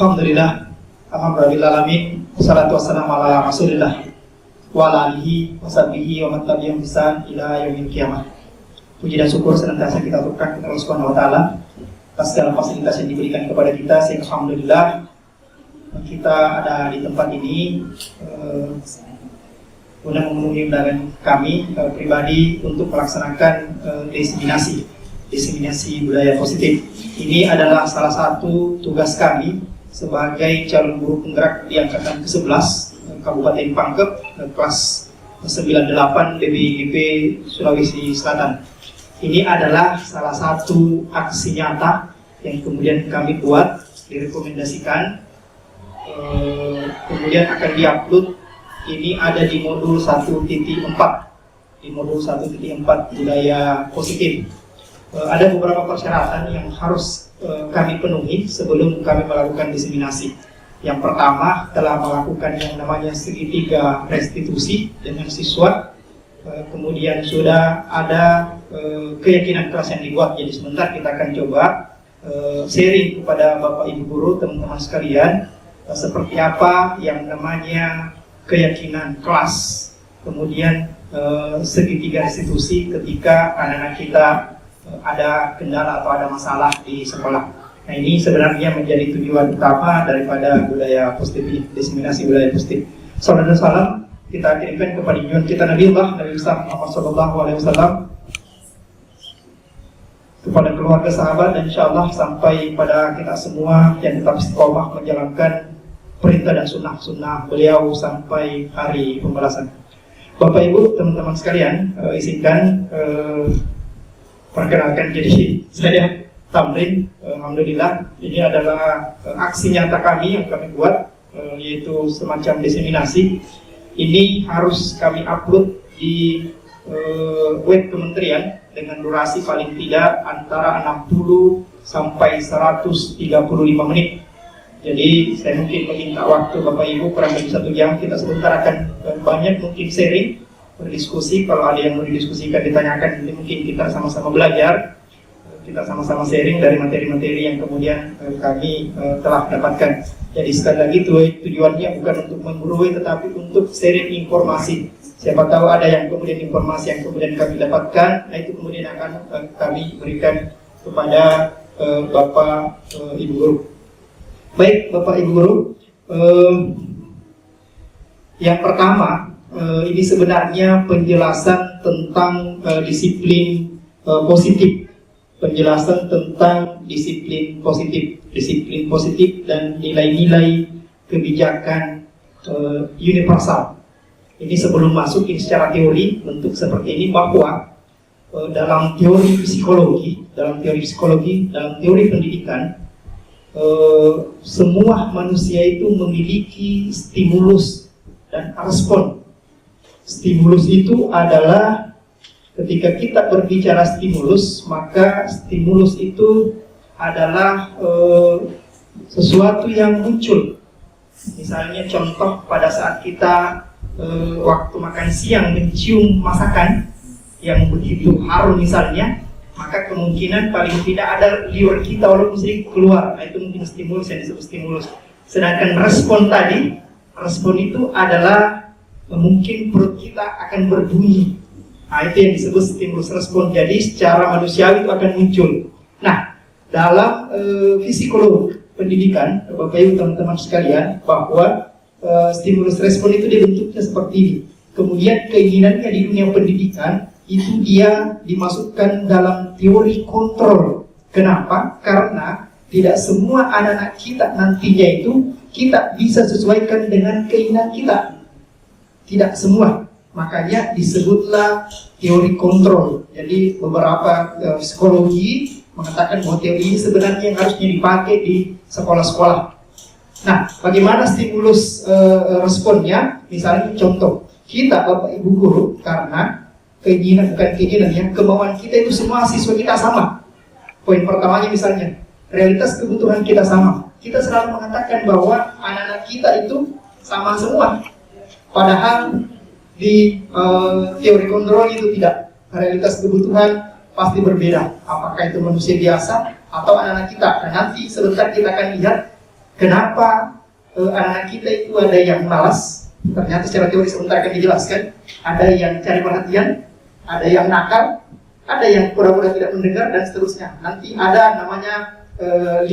Alhamdulillah, alhamdulillahalamin, wassalatu wassalamu ala rasulillah wa ala alihi wa sahbihi wa man tabi'ahum bi ihsan ila yaumil qiyamah. Puji dan syukur senantiasa kita aturkan kepada Allah Subhanahu wa taala atas segala fasilitas yang diberikan kepada kita, sehingga alhamdulillah kita ada di tempat ini guna memenuhi undangan kami pribadi untuk melaksanakan diseminasi budaya positif. Ini adalah salah satu tugas kami sebagai calon guru penggerak di angkatan ke-11 Kabupaten Pangkep kelas 98 BPIGP Sulawesi Selatan. Ini adalah salah satu aksi nyata yang kemudian kami buat, direkomendasikan, kemudian akan diupload. Ini ada di modul 1.4, di modul 1.4 budaya positif. Ada beberapa persyaratan yang harus kami penuhi sebelum kami melakukan diseminasi. Yang pertama, telah melakukan yang namanya segitiga restitusi dengan siswa. Kemudian sudah ada keyakinan kelas yang dibuat. Jadi sebentar kita akan coba sharing kepada Bapak Ibu Guru, teman-teman sekalian, seperti apa yang namanya keyakinan kelas. Kemudian segitiga restitusi ketika anak-anak kita ada kendala atau ada masalah di sekolah. Nah, ini sebenarnya menjadi tujuan utama daripada budaya positif ini, diseminasi budaya positif. Salam dan salam kita kirimkan kepada junjungan kita Nabi Muhammad SAW, kepada keluarga, sahabat, dan insyaallah sampai pada kita semua yang tetap istiqomah menjalankan perintah dan sunnah beliau sampai hari pembalasan. Bapak Ibu, teman-teman sekalian, izinkan perkenalkan, jadi saya Tamrin. Alhamdulillah, ini adalah aksi nyata kami yang kami buat, yaitu semacam diseminasi. Ini harus kami upload di web kementerian dengan durasi paling tidak antara 60 sampai 135 menit. Jadi saya mungkin meminta waktu Bapak Ibu kurang lebih 1 jam. Kita sebentar akan banyak mungkin sharing, berdiskusi. Kalau ada yang mau didiskusikan, ditanyakan, ini mungkin kita sama-sama belajar, kita sama-sama sharing dari materi-materi yang kemudian kami telah dapatkan. Jadi sekali lagi tujuannya bukan untuk menggurui, tetapi untuk sharing informasi. Siapa tahu ada yang kemudian informasi yang kemudian kami dapatkan, nah itu kemudian akan kami berikan kepada Bapak Ibu Guru. Baik Bapak Ibu Guru, yang pertama, ini sebenarnya penjelasan tentang disiplin positif. Penjelasan tentang disiplin positif dan nilai-nilai kebijakan universal. Ini sebelum masuk ini secara teori bentuk seperti ini, bahwa dalam teori psikologi, dalam teori pendidikan, semua manusia itu memiliki stimulus dan respon. Stimulus itu adalah ketika kita berbicara stimulus, maka stimulus itu adalah sesuatu yang muncul. Misalnya contoh pada saat kita waktu makan siang mencium masakan yang begitu harum misalnya, maka kemungkinan paling tidak ada liur kita walaupun sedikit keluar. Nah, itu mungkin stimulus yang disebut stimulus. Sedangkan respon tadi, respon itu adalah mungkin perut kita akan berbunyi. Nah, itu yang disebut stimulus respon. Jadi secara manusiawi itu akan muncul. Nah, dalam psikologi pendidikan, Bapak Ibu teman-teman sekalian, bahwa stimulus respon itu dibentuknya seperti ini. Kemudian keinginannya di dunia pendidikan itu dia dimasukkan dalam teori kontrol. Kenapa? Karena tidak semua anak-anak kita nantinya itu kita bisa sesuaikan dengan keinginan kita. Tidak semua. Makanya disebutlah teori kontrol. Jadi beberapa psikologi mengatakan bahwa teori ini sebenarnya yang harusnya dipakai di sekolah-sekolah. Nah, bagaimana stimulus responnya? Misalnya contoh, kita Bapak Ibu Guru, karena kemauan kita itu semua siswa kita sama. Poin pertamanya misalnya, realitas kebutuhan kita sama. Kita selalu mengatakan bahwa anak-anak kita itu sama semua. Padahal di teori kontrol itu tidak. Realitas kebutuhan pasti berbeda. Apakah itu manusia biasa atau anak-anak kita. Dan nanti sebentar kita akan lihat Kenapa anak kita itu ada yang malas? Ternyata secara teori sebentar akan dijelaskan. Ada yang cari perhatian, ada yang nakal, ada yang pura-pura tidak mendengar, dan seterusnya. Nanti ada namanya 5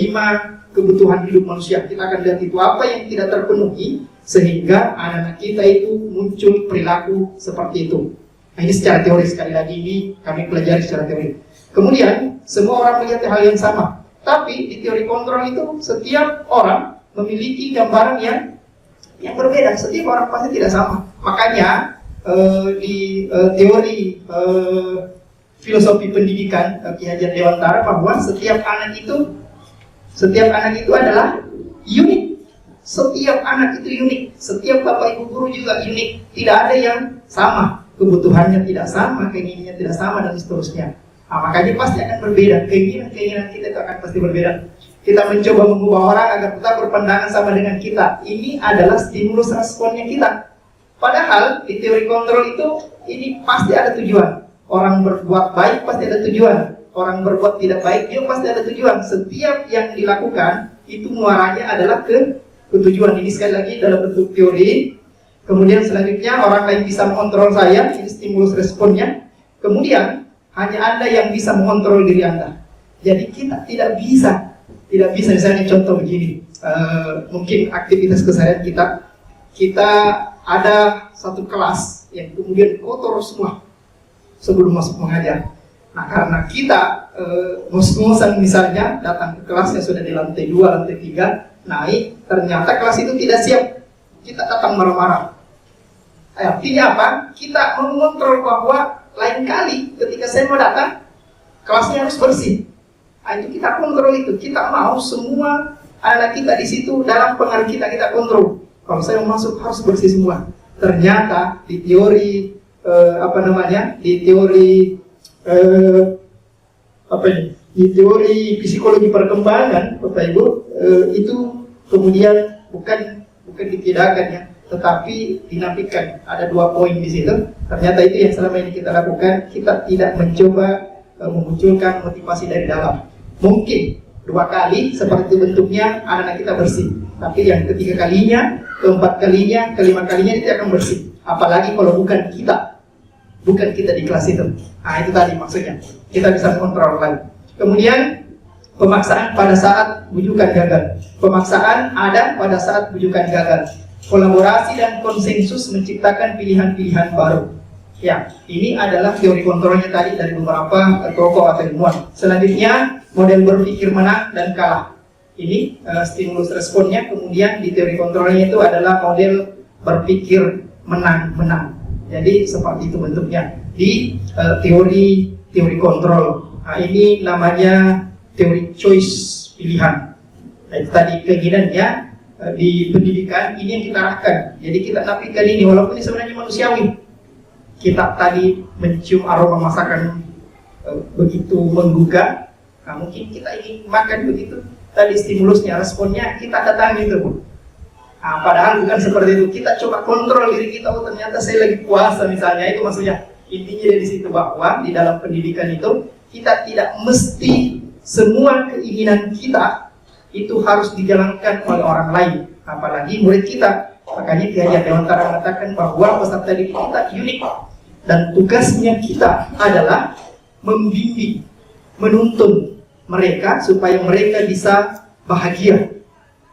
kebutuhan hidup manusia. Kita akan lihat itu apa yang tidak terpenuhi sehingga anak-anak kita itu muncul perilaku seperti itu. Nah, ini secara teori, sekali lagi ini kami pelajari secara teori. Kemudian semua orang melihat hal yang sama, tapi di teori kontrol itu setiap orang memiliki gambaran yang berbeda. Setiap orang pasti tidak sama. Makanya di teori filosofi pendidikan Ki Hajar Dewantara bahwa setiap anak itu adalah unik. Setiap anak itu unik. Setiap bapak ibu guru juga unik. Tidak ada yang sama. Kebutuhannya tidak sama, keinginannya tidak sama, dan seterusnya. Nah, makanya pasti akan berbeda. Keinginan kita itu akan pasti berbeda. Kita mencoba mengubah orang agar tetap berpandangan sama dengan kita. Ini adalah stimulus responnya kita. Padahal di teori kontrol itu ini pasti ada tujuan. Orang berbuat baik pasti ada tujuan. Orang berbuat tidak baik dia pasti ada tujuan. Setiap yang dilakukan itu muaranya adalah ke tujuan. Ini sekali lagi dalam bentuk teori. Kemudian selanjutnya orang lain bisa mengontrol saya. Ini stimulus responnya. Kemudian hanya Anda yang bisa mengontrol diri Anda. Jadi kita tidak bisa misalnya contoh begini. Mungkin aktivitas keseharian kita ada satu kelas yang kemudian kotor semua sebelum masuk mengajar. Nah, karena kita ngos-ngosan misalnya datang ke kelas yang sudah di lantai 2, lantai 3, naik, ternyata kelas itu tidak siap. Kita datang marah-marah. Artinya apa? Kita mengontrol bahwa lain kali ketika saya mau datang, kelasnya harus bersih. Nah, itu kita kontrol itu. Kita mau semua anak kita di situ dalam pengaruh kita kontrol. Kalau saya mau masuk harus bersih semua. Ternyata di teori di teori psikologi perkembangan, Bapak Ibu, itu kemudian bukan ditidakkan ya, tetapi dinafikan. Ada 2 poin di situ. Ternyata itu yang selama ini kita lakukan. Kita tidak mencoba memunculkan motivasi dari dalam. Mungkin 2 kali seperti bentuknya anak-anak kita bersih, tapi yang ketiga kalinya, keempat kalinya, kelima kalinya itu akan bersih. Apalagi kalau bukan kita di kelas itu. Nah, itu tadi maksudnya. Kita bisa mengontrol lagi. Kemudian pemaksaan pada saat bujukan gagal. Pemaksaan ada pada saat bujukan gagal. Kolaborasi dan konsensus menciptakan pilihan-pilihan baru. Ya, ini adalah teori kontrolnya tadi dari beberapa tokoh atau ilmuwan. Selanjutnya, model berpikir menang dan kalah. Ini stimulus responnya. Kemudian di teori kontrolnya itu adalah model berpikir menang-menang. Jadi seperti itu bentuknya di teori kontrol. Nah, ini namanya teori choice, pilihan. Nah, itu tadi keinginannya. Di pendidikan ini yang kita arahkan. Jadi kita nafikan ini, walaupun ini sebenarnya manusiawi. Kita tadi mencium aroma masakan begitu menggugah. Nah, mungkin kita ingin makan begitu. Tadi stimulusnya, responnya kita datangi itu. Nah, padahal bukan seperti itu. Kita coba kontrol diri kita. Oh, ternyata saya lagi puasa misalnya. Itu maksudnya. Intinya dari situ bahwa di dalam pendidikan itu kita tidak mesti semua keinginan kita itu harus dijalankan oleh orang lain, apalagi murid kita. Makanya Ki Hajar Dewantara mengatakan bahwa peserta didik kita unik, dan tugasnya kita adalah membimbing, menuntun mereka supaya mereka bisa bahagia,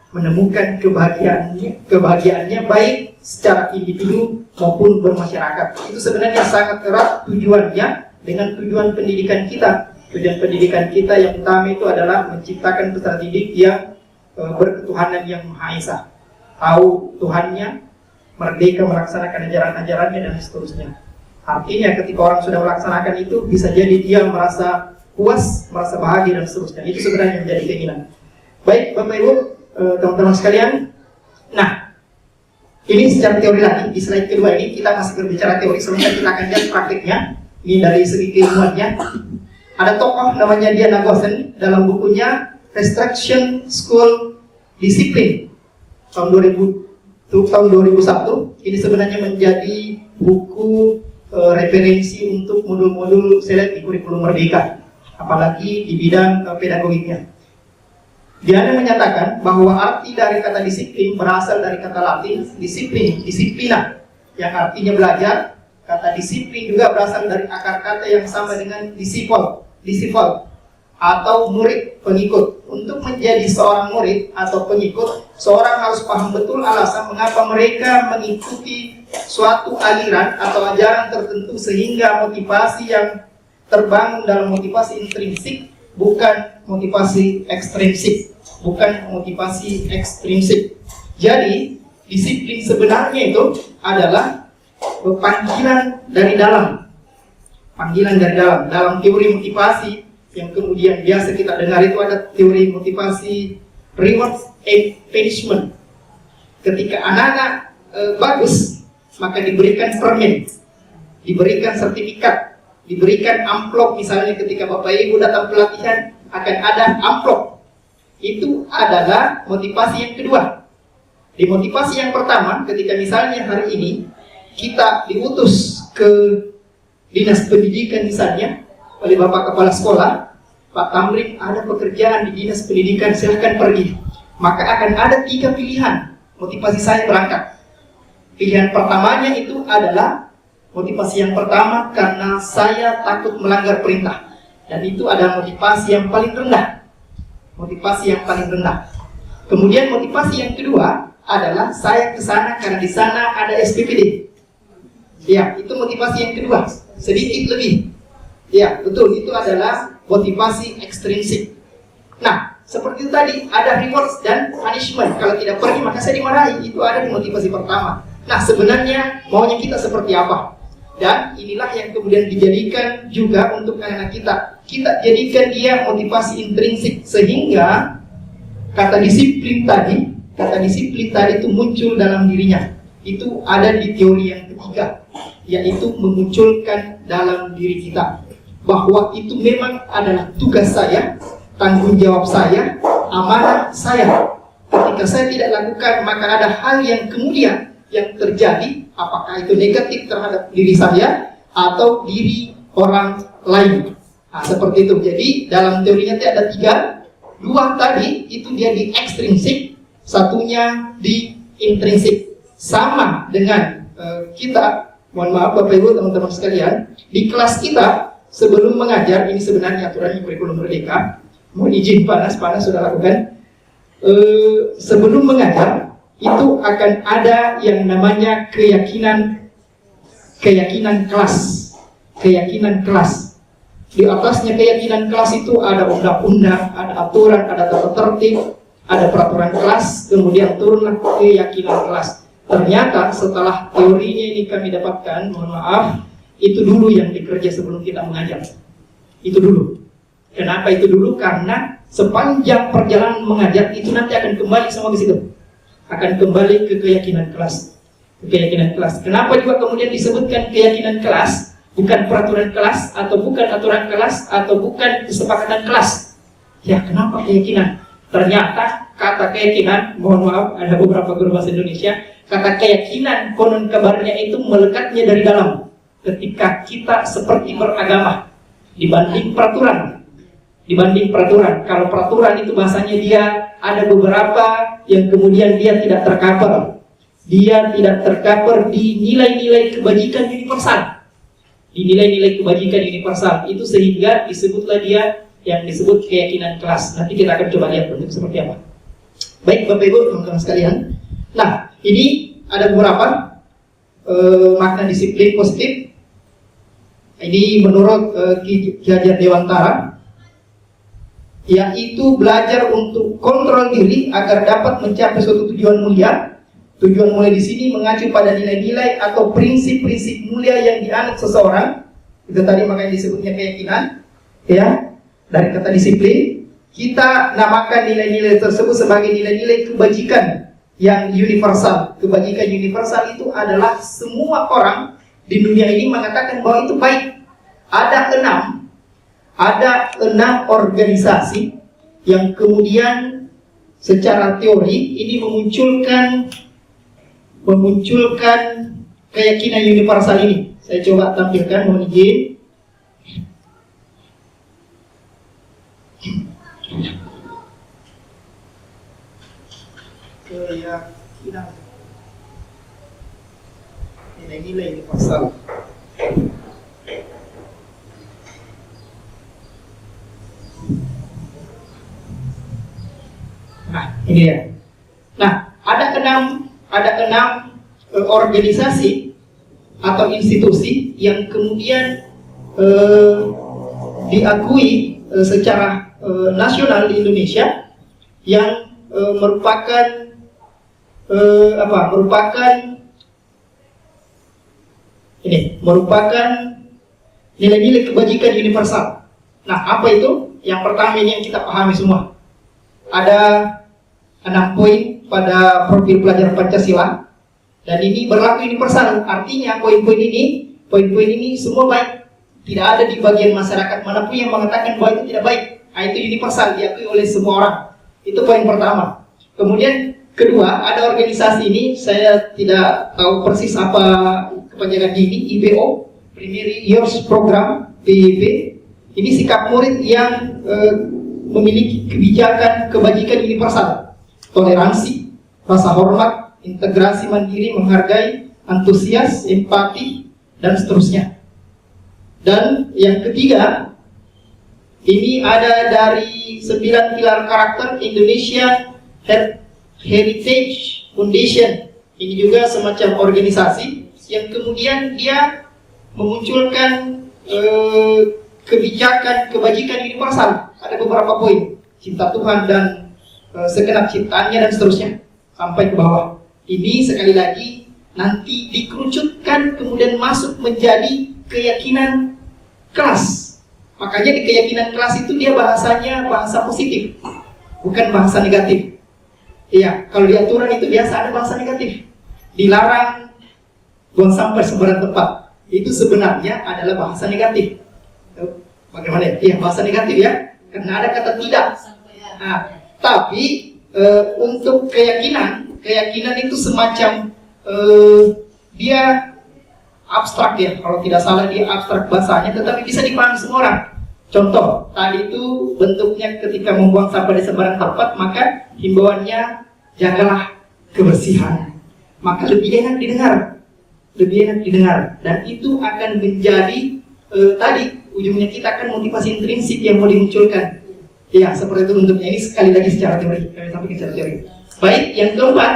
menemukan kebahagiaannya baik secara individu maupun bermasyarakat. Itu sebenarnya sangat erat tujuannya dengan tujuan pendidikan kita. Tujuan pendidikan kita yang utama itu adalah menciptakan peserta didik yang berketuhanan yang Maha Esa, tahu Tuhannya, merdeka melaksanakan ajaran-ajarannya, dan seterusnya. Artinya ketika orang sudah melaksanakan itu, bisa jadi dia merasa puas, merasa bahagia, dan seterusnya. Itu sebenarnya menjadi keinginan. Baik Bapak Ibu, teman-teman sekalian. Nah, ini secara teori lagi. Di slide kedua ini kita masih berbicara teori, sebenarnya kita akan lihat praktiknya. Ini dari segi keilmuannya. Ada tokoh namanya Diana Gossen dalam bukunya Restriction School Discipline tahun 2001. Ini sebenarnya menjadi buku referensi untuk modul-modul selek di kurikulum Merdeka, apalagi di bidang pedagogiknya. Dia menyatakan bahwa arti dari kata disiplin berasal dari kata Latin disiplin, disiplina, yang artinya belajar. Kata disiplin juga berasal dari akar kata yang sama dengan disciple, atau murid, pengikut. Untuk menjadi seorang murid atau pengikut, seorang harus paham betul alasan mengapa mereka mengikuti suatu aliran atau ajaran tertentu, sehingga motivasi yang terbangun dalam motivasi intrinsik, bukan motivasi ekstrinsik. Jadi, disiplin sebenarnya itu adalah panggilan dari dalam. Dalam teori motivasi yang kemudian biasa kita dengar itu ada teori motivasi reward and punishment. Ketika anak-anak bagus, maka diberikan permen, diberikan sertifikat, diberikan amplop. Misalnya ketika Bapak Ibu datang pelatihan akan ada amplop. Itu adalah motivasi yang kedua. Di motivasi yang pertama, ketika misalnya hari ini kita diutus ke dinas pendidikan misalnya oleh Bapak Kepala Sekolah, Pak Tamrin, ada pekerjaan di dinas pendidikan, silahkan pergi. Maka akan ada 3 pilihan motivasi saya berangkat. Pilihan pertamanya itu adalah motivasi yang pertama karena saya takut melanggar perintah. Dan itu adalah motivasi yang paling rendah. Kemudian motivasi yang kedua adalah saya ke sana karena di sana ada SPPD. Ya, itu motivasi yang kedua, sedikit lebih. Ya, betul, itu adalah motivasi ekstrinsik. Nah, seperti itu tadi, ada rewards dan punishment. Kalau tidak pergi maka saya dimarahi. Itu ada di motivasi pertama. Nah, sebenarnya maunya kita seperti apa? Dan inilah yang kemudian dijadikan juga untuk anak-anak kita. Kita jadikan dia motivasi intrinsik, sehingga kata disiplin tadi itu muncul dalam dirinya. Itu ada di teori yang ketiga, yaitu memunculkan dalam diri kita bahwa itu memang adalah tugas saya, tanggung jawab saya, amanah saya. Ketika saya tidak lakukan, maka ada hal yang kemudian yang terjadi, apakah itu negatif terhadap diri saya atau diri orang lain. Nah, seperti itu. Jadi dalam teorinya ada 3, 2 tadi itu dia di ekstrinsik, satunya di intrinsik. Sama dengan kita, mohon maaf Bapak Ibu teman-teman sekalian, di kelas kita sebelum mengajar, ini sebenarnya aturannya kurikulum merdeka, mohon izin panas sudah lakukan. Sebelum mengajar itu akan ada yang namanya keyakinan kelas. Di atasnya keyakinan kelas itu ada undang-undang, ada aturan, ada tata tertib, ada peraturan kelas, kemudian turunlah keyakinan kelas. Ternyata setelah teorinya ini kami dapatkan, mohon maaf, itu dulu yang dikerja sebelum kita mengajar. Itu dulu. Kenapa itu dulu? Karena sepanjang perjalanan mengajar itu nanti akan kembali semua di situ. Akan kembali ke keyakinan kelas. Kenapa juga kemudian disebutkan keyakinan kelas, bukan peraturan kelas, atau bukan aturan kelas, atau bukan kesepakatan kelas? Ya, kenapa keyakinan? Ternyata kata keyakinan, mohon maaf, ada beberapa guru bahasa Indonesia, kata keyakinan konon kabarnya itu melekatnya dari dalam. Ketika kita seperti beragama dibanding peraturan. Kalau peraturan itu bahasanya dia ada beberapa yang kemudian dia tidak tercover. Dia tidak tercover di nilai-nilai kebajikan universal. Itu sehingga disebutlah dia yang disebut keyakinan kelas. Nanti kita akan coba lihat bentuk seperti apa. Baik Bapak Ibu teman-teman sekalian. Nah, ini ada beberapa makna disiplin positif. Ini menurut Ki Hajar Dewantara, yaitu belajar untuk kontrol diri agar dapat mencapai suatu tujuan mulia. Tujuan mulia di sini mengacu pada nilai-nilai atau prinsip-prinsip mulia yang dianut seseorang. Itu tadi makanya disebutnya keyakinan, ya. Dari kata disiplin, kita namakan nilai-nilai tersebut sebagai nilai-nilai kebajikan yang universal. Kebajikan universal itu adalah semua orang di dunia ini mengatakan bahwa itu baik. Ada enam organisasi yang kemudian secara teori ini memunculkan keyakinan universal ini. Saya coba tampilkan, mohon izin. keyakinan, nilai-nilai universal. Nah, ini ya. Nah, ada enam organisasi atau institusi yang kemudian diakui secara nasional di Indonesia yang merupakan nilai-nilai kebajikan universal. Nah, apa itu? Yang pertama ini yang kita pahami semua. Ada 6 poin pada profil pelajar Pancasila, dan ini berlaku universal. Artinya poin-poin ini semua baik. Tidak ada di bagian masyarakat manapun yang mengatakan bahwa itu tidak baik. Nah, itu universal, diakui oleh semua orang. Itu poin pertama. Kemudian kedua, ada organisasi ini, saya tidak tahu persis apa kepanjangan ini, IBO, Primary Years Program, PYP. Ini sikap murid yang memiliki kebijakan kebajikan universal, toleransi, rasa hormat, integrasi mandiri, menghargai, antusias, empati, dan seterusnya. Dan yang ketiga, ini ada dari 9 pilar karakter Indonesia Heritage Foundation. Ini juga semacam organisasi yang kemudian dia memunculkan kebijakan kebajikan universal. Ada beberapa poin, cinta Tuhan dan segenap ciptaannya dan seterusnya sampai ke bawah. Ini sekali lagi nanti dikerucutkan kemudian masuk menjadi keyakinan kelas. Makanya di keyakinan kelas itu dia bahasanya bahasa positif, bukan bahasa negatif. Iya, kalau di aturan itu biasa ada bahasa negatif. Dilarang buang sampah sembarang tempat. Itu sebenarnya adalah bahasa negatif. Bagaimana ya? Iya, bahasa negatif ya. Karena ada kata tidak. Nah, tapi untuk keyakinan itu semacam dia abstrak ya. Kalau tidak salah dia abstrak bahasanya, tetapi bisa dipahami semua orang. Contoh, tadi itu bentuknya ketika membuang sampah di sembarang tempat, maka himbauannya jagalah kebersihan. Maka lebih enak didengar, dan itu akan menjadi tadi ujungnya kita akan motivasi intrinsik yang mau dimunculkan. Ya, seperti itu bentuknya. Ini sekali lagi secara teori, kami sampaikan secara teori. Baik, yang keempat,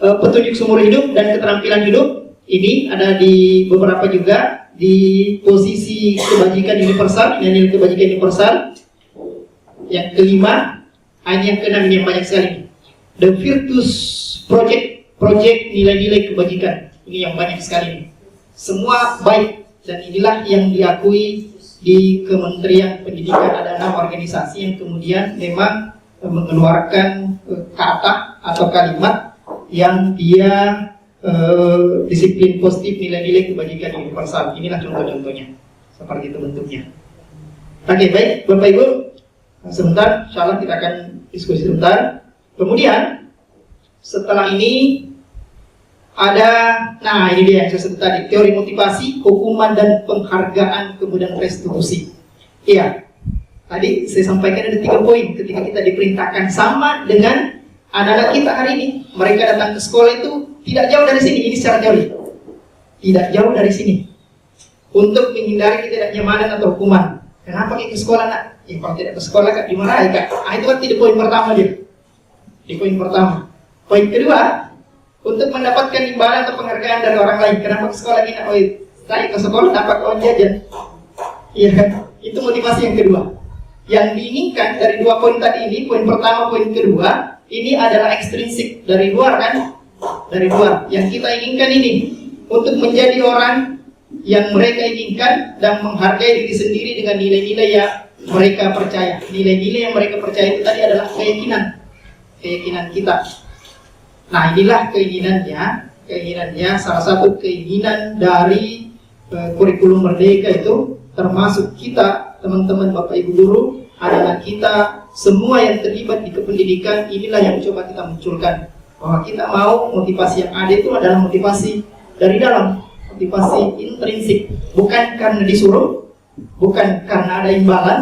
petunjuk seumur hidup dan keterampilan hidup. Ini ada di beberapa juga di posisi kebajikan universal, nilai kebajikan universal. Yang kelima, ini yang keenam, ini yang banyak sekali. The Virtues Project nilai-nilai kebajikan. Ini yang banyak sekali. Semua baik, dan inilah yang diakui di Kementerian Pendidikan. Ada 6 organisasi yang kemudian memang mengeluarkan kata atau kalimat yang dia disiplin positif, nilai-nilai kebajikan universal. Inilah contoh-contohnya. Seperti itu bentuknya. Oke, baik Bapak Ibu. Sebentar, insyaallah kita akan diskusi sebentar. Kemudian setelah ini ada, nah ini dia yang saya sebut tadi, teori motivasi, hukuman dan penghargaan, kemudian restitusi. Iya, tadi saya sampaikan ada 3 poin ketika kita diperintahkan, sama dengan anak-anak kita hari ini. Mereka datang ke sekolah itu tidak jauh dari sini, ini secara teori. Tidak jauh dari sini. Untuk menghindari ketidaknyamanan atau hukuman. Kenapa ke sekolah nak? Ya kalau tidak ke sekolah kan dimarahi kak. Itu kan tidak poin pertama dia. Di poin pertama. Poin kedua, untuk mendapatkan imbalan atau penghargaan dari orang lain. Kenapa ke sekolah ini? Oh, saya ke sekolah dapat uang jajan. Iya kan? Itu motivasi yang kedua. Yang diinginkan dari 2 poin tadi ini, poin pertama, poin kedua, ini adalah ekstrinsik dari luar kan? Dari luar. Yang kita inginkan ini untuk menjadi orang yang mereka inginkan dan menghargai diri sendiri dengan nilai-nilai yang mereka percaya. Nilai-nilai yang mereka percaya itu tadi adalah keyakinan kita. Nah, inilah keinginannya salah satu keinginan dari kurikulum Merdeka itu, termasuk kita teman-teman Bapak Ibu guru, adalah kita semua yang terlibat di kependidikan. Inilah yang coba kita munculkan, bahwa kita mau motivasi yang ada itu adalah motivasi dari dalam, motivasi intrinsik, bukan karena disuruh, bukan karena ada imbalan,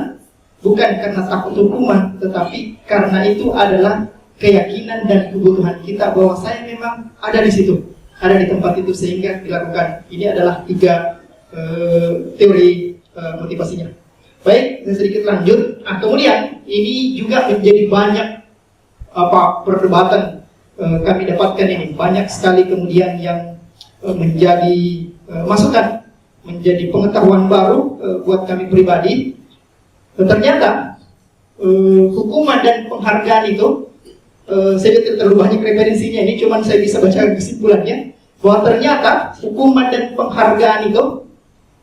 bukan karena takut hukuman, tetapi karena itu adalah keyakinan dan kebutuhan kita bahwa saya memang ada di situ, ada di tempat itu, sehingga dilakukan. Ini adalah 3 teori motivasinya. Baik, saya sedikit lanjut. Nah, kemudian ini juga menjadi banyak perdebatan kami dapatkan ini, banyak sekali kemudian yang menjadi masukan, menjadi pengetahuan baru buat kami pribadi. Ternyata hukuman dan penghargaan itu, saya tidak terlalu banyak referensinya, ini cuman saya bisa baca kesimpulannya bahwa ternyata hukuman dan penghargaan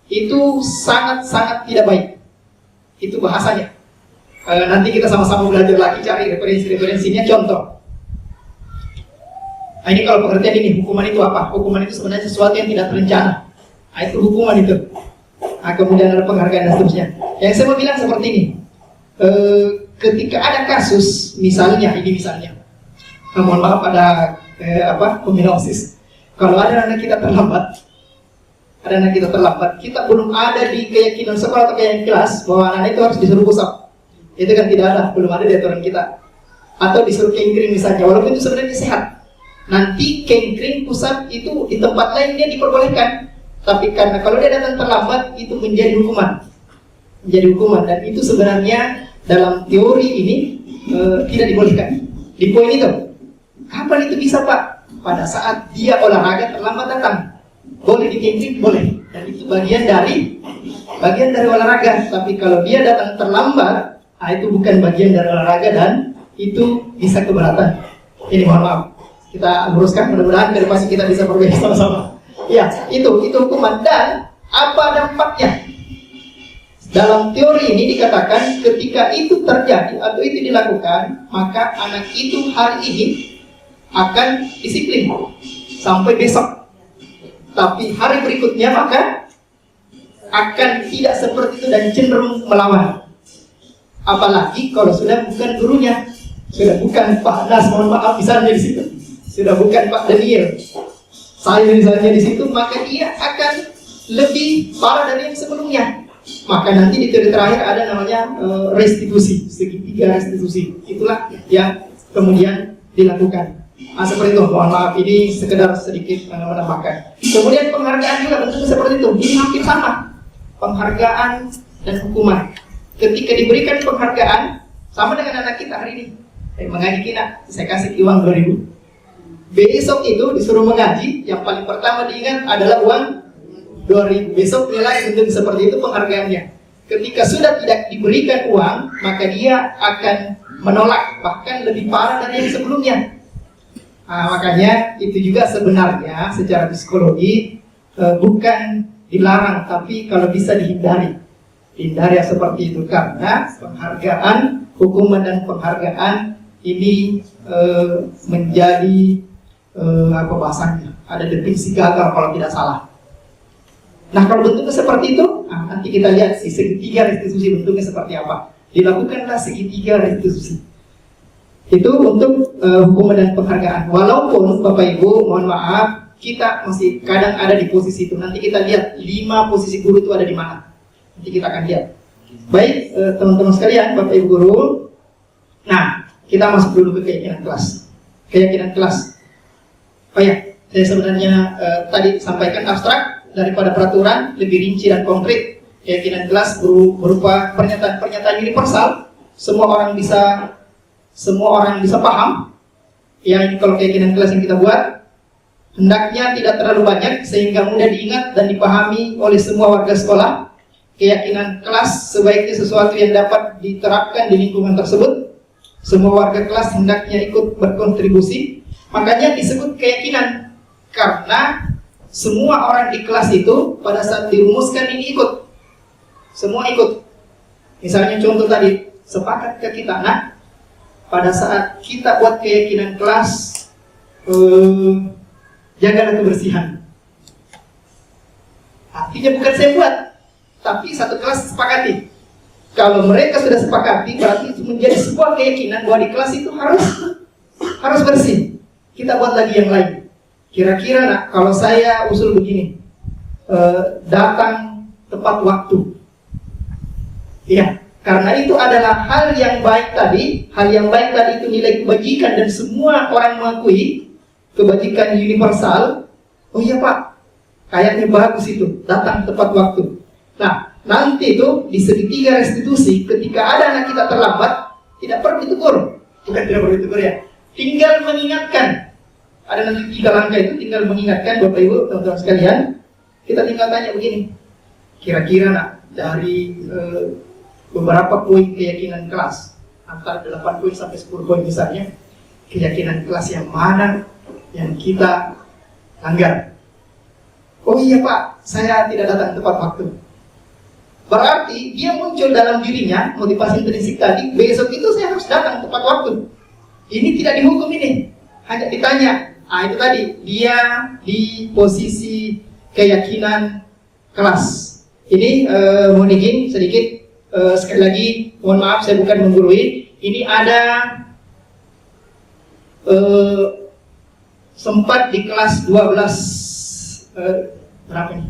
itu sangat-sangat tidak baik. Itu bahasanya. Nanti kita sama-sama belajar lagi cari referensinya. Contoh, nah, ini kalau pengertian ini, hukuman itu apa? Hukuman itu sebenarnya sesuatu yang tidak terencana. Nah, itu hukuman itu. Nah, kemudian ada penghargaan dan seterusnya. Yang saya mau bilang seperti ini, ketika ada kasus, misalnya, mohon maaf ada pembina OSIS. Kalau ada anak kita terlambat, kita belum ada di keyakinan sekolah atau keyakinan kelas bahwa anak itu harus disuruh pusat. Itu kan tidak ada, belum ada di aturan kita. Atau disuruh kengkring misalnya, walaupun itu sebenarnya sehat. Nanti kengkring pusat itu di tempat lain dia diperbolehkan. Tapi karena kalau dia datang terlambat, itu menjadi hukuman. Dan itu sebenarnya dalam teori ini tidak dibolehkan. Di poin itu, kapan itu bisa Pak? Pada saat dia olahraga terlambat datang. Boleh dikengkring, boleh. Dan itu bagian dari olahraga. Tapi kalau dia datang terlambat, itu bukan bagian dari olahraga dan itu bisa keberatan. Ini mohon maaf, kita luruskan, mudah-mudahan ke depan kita bisa perbaiki sama-sama. Ya, itu hukuman. Dan apa dampaknya? Dalam teori ini dikatakan ketika itu terjadi atau itu dilakukan, maka anak itu hari ini akan disiplin sampai besok. Tapi hari berikutnya maka akan tidak seperti itu dan cenderung melawan. Apalagi kalau sudah bukan gurunya, sudah bukan Pak Nas, mohon maaf misalnya di situ, sudah bukan Pak Daniel, saya misalnya di situ, maka dia akan lebih parah dari yang sebelumnya. Maka nanti di teori terakhir ada namanya restitusi, segitiga restitusi. Itulah yang kemudian dilakukan. Seperti itu, mohon maaf ini sekedar sedikit menambahkan. Kemudian penghargaan juga bentuknya seperti itu. Ini hampir sama, penghargaan dan hukuman. Ketika diberikan penghargaan, sama dengan anak kita hari ini, mengaji kita, saya kasih uang 2.000. Besok itu disuruh mengaji, yang paling pertama diingat adalah uang 2.000. Besok nilai bentuk seperti itu penghargaannya. Ketika sudah tidak diberikan uang, maka dia akan menolak, bahkan lebih parah dari yang sebelumnya. Makanya itu juga sebenarnya secara psikologi bukan dilarang, tapi kalau bisa dihindari yang seperti itu, karena penghargaan, hukuman dan penghargaan ini menjadi apa bahasanya, ada definisi gagal kalau tidak salah. Nah, kalau bentuknya seperti itu, nanti kita lihat segitiga restitusi bentuknya seperti apa. Dilakukanlah segitiga restitusi. Itu untuk hukuman dan penghargaan. Walaupun Bapak Ibu, mohon maaf, kita masih kadang ada di posisi itu. Nanti kita lihat 5 posisi guru itu ada di mana. Nanti kita akan lihat. Baik, teman-teman sekalian, Bapak Ibu guru. Nah, kita masuk dulu ke keyakinan kelas. Keyakinan kelas. Oh ya, saya sebenarnya tadi sampaikan abstrak daripada peraturan, lebih rinci dan konkret. Keyakinan kelas berupa pernyataan-pernyataan universal. Semua orang bisa paham. Ya, ini kalau keyakinan kelas yang kita buat, hendaknya tidak terlalu banyak sehingga mudah diingat dan dipahami oleh semua warga sekolah. Keyakinan kelas sebaiknya sesuatu yang dapat diterapkan di lingkungan tersebut. Semua warga kelas hendaknya ikut berkontribusi. Makanya disebut keyakinan, karena semua orang di kelas itu pada saat dirumuskan ini ikut. Semua ikut. Misalnya contoh tadi, sepakatkah kita? Nah, pada saat kita buat keyakinan kelas, jagalah kebersihan. Artinya bukan saya buat, tapi satu kelas sepakati. Kalau mereka sudah sepakati, berarti itu menjadi sebuah keyakinan bahwa di kelas itu harus bersih. Kita buat lagi yang lain. Kira-kira nak, kalau saya usul begini, datang tepat waktu. Iya, Karena itu adalah hal yang baik tadi. Hal yang baik tadi itu nilai kebajikan dan semua orang mengakui kebajikan universal. Oh iya Pak, kayaknya bagus itu, datang tepat waktu. Nah, nanti itu di segitiga restitusi, ketika ada anak kita terlambat, tidak perlu ditegur. Bukan tidak perlu ditegur ya, tinggal mengingatkan. Ada nanti 3 langkah itu, tinggal mengingatkan Bapak Ibu, teman-teman sekalian. Kita tinggal tanya begini, kira-kira nak dari beberapa poin keyakinan kelas, antara 8 poin sampai 10 poin misalnya, keyakinan kelas yang mana yang kita langgar? Oh iya Pak, saya tidak datang tepat waktu. Berarti dia muncul dalam dirinya motivasi intrinsik tadi, besok itu saya harus datang tepat waktu. Ini tidak dihukum ini, hanya ditanya. Ah itu tadi, dia di posisi keyakinan kelas. Ini mohon izin sedikit, sekali lagi mohon maaf saya bukan menggurui. Ini ada sempat di kelas 12 berapa nih?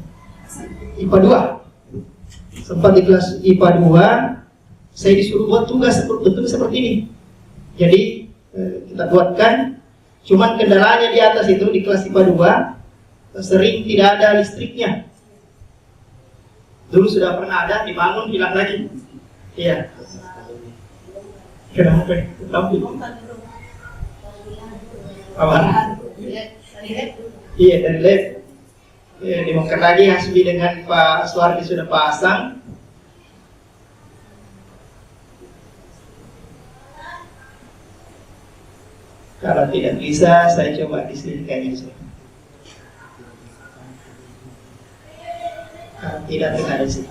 IPA 2. Sempat di kelas IPA 2, saya disuruh buat tugas betul seperti ini. Jadi kita buatkan. Cuman kendalanya di atas itu di kelas IPA 2 sering tidak ada listriknya. Dulu sudah pernah ada, dibangun hilang lagi. Iya. Kenapa? Apa? Iya dari lab. Ya, dibongkar lagi Hasbi dengan Pak Suwardi sudah pasang. Kalau tidak bisa, saya coba di sini kayaknya. Kalau tidak, ada di sini.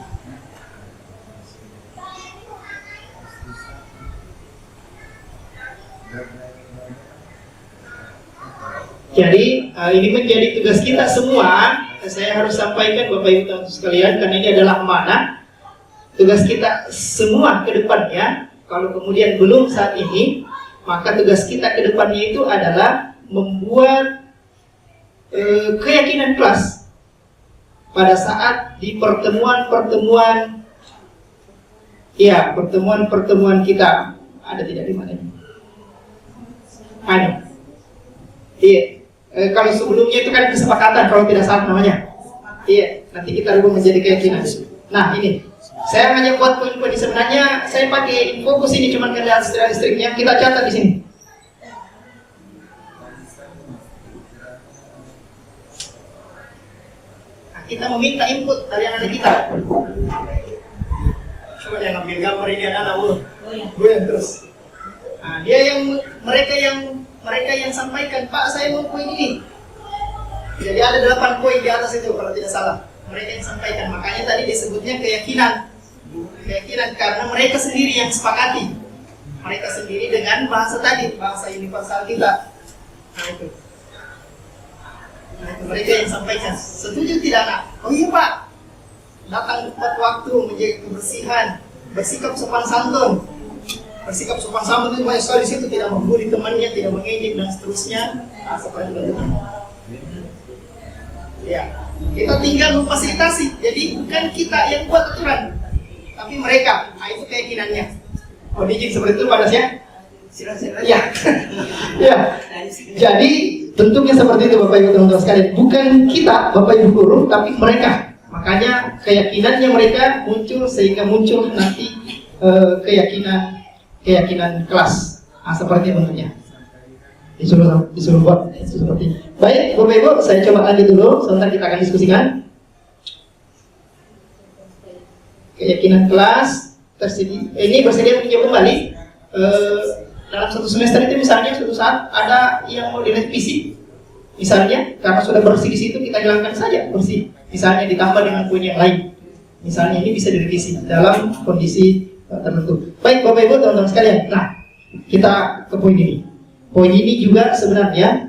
Jadi ini menjadi tugas kita semua. Saya harus sampaikan Bapak Ibu teman-teman sekalian, karena ini adalah amanah. Tugas kita semua ke depannya. Kalau kemudian belum saat ini, maka tugas kita ke depannya itu adalah membuat keyakinan kelas pada saat di pertemuan-pertemuan, ya pertemuan-pertemuan kita ada tidak di mana ini? Ada. Iya. Kalau sebelumnya itu kan kesepakatan kalau tidak salah namanya. Iya. Nanti kita rubah menjadi keyakinan. Nah ini. Saya hanya buat poin-poin, sebenarnya saya pakai fokus ini cuma karena listriknya kita catat di sini. Nah, kita meminta input dari anak-anak kita. Coba yang ambil gambar ini anak-anak goyang terus. Nah, dia yang mereka yang sampaikan, Pak saya mau poin ini. Jadi ada 8 poin di atas itu kalau tidak salah. Mereka yang sampaikan, makanya tadi disebutnya keyakinan karena mereka sendiri yang sepakati, mereka sendiri dengan bahasa tadi, bahasa universal kita. Nah itu mereka yang sampaikan. Setuju tidak nak? Oh iya Pak, datang tepat waktu, menjaga kebersihan, bersikap sopan santun. Bersikap sopan santun itu banyak sekali di situ, tidak membuli temannya, tidak mengejek dan seterusnya. Nah, seperti itu. Ya. Kita tinggal memfasilitasi, jadi bukan kita yang buat aturan, tapi mereka. Nah itu keyakinannya. Oh dijik seperti itu panasnya? Ya. Ya. Jadi bentuknya seperti itu Bapak Ibu teman-teman sekalian. Bukan kita Bapak Ibu guru, tapi mereka. Makanya keyakinannya mereka muncul sehingga muncul nanti keyakinan kelas. Nah seperti bentuknya. Disuruh buat seperti ini. Baik, Bapak Ibu, saya coba lanjut dulu. Sebentar kita akan diskusikan. Keyakinan kelas ini bersedia meninjau kembali. Dalam satu semester itu misalnya suatu saat ada yang mau direvisi, misalnya karena sudah bersih di situ kita hilangkan saja bersih. Misalnya ditambah dengan poin yang lain. Misalnya ini bisa direvisi dalam kondisi tertentu. Baik, Bapak Ibu, teman-teman sekalian. Nah, kita ke poin ini. Poin ini juga sebenarnya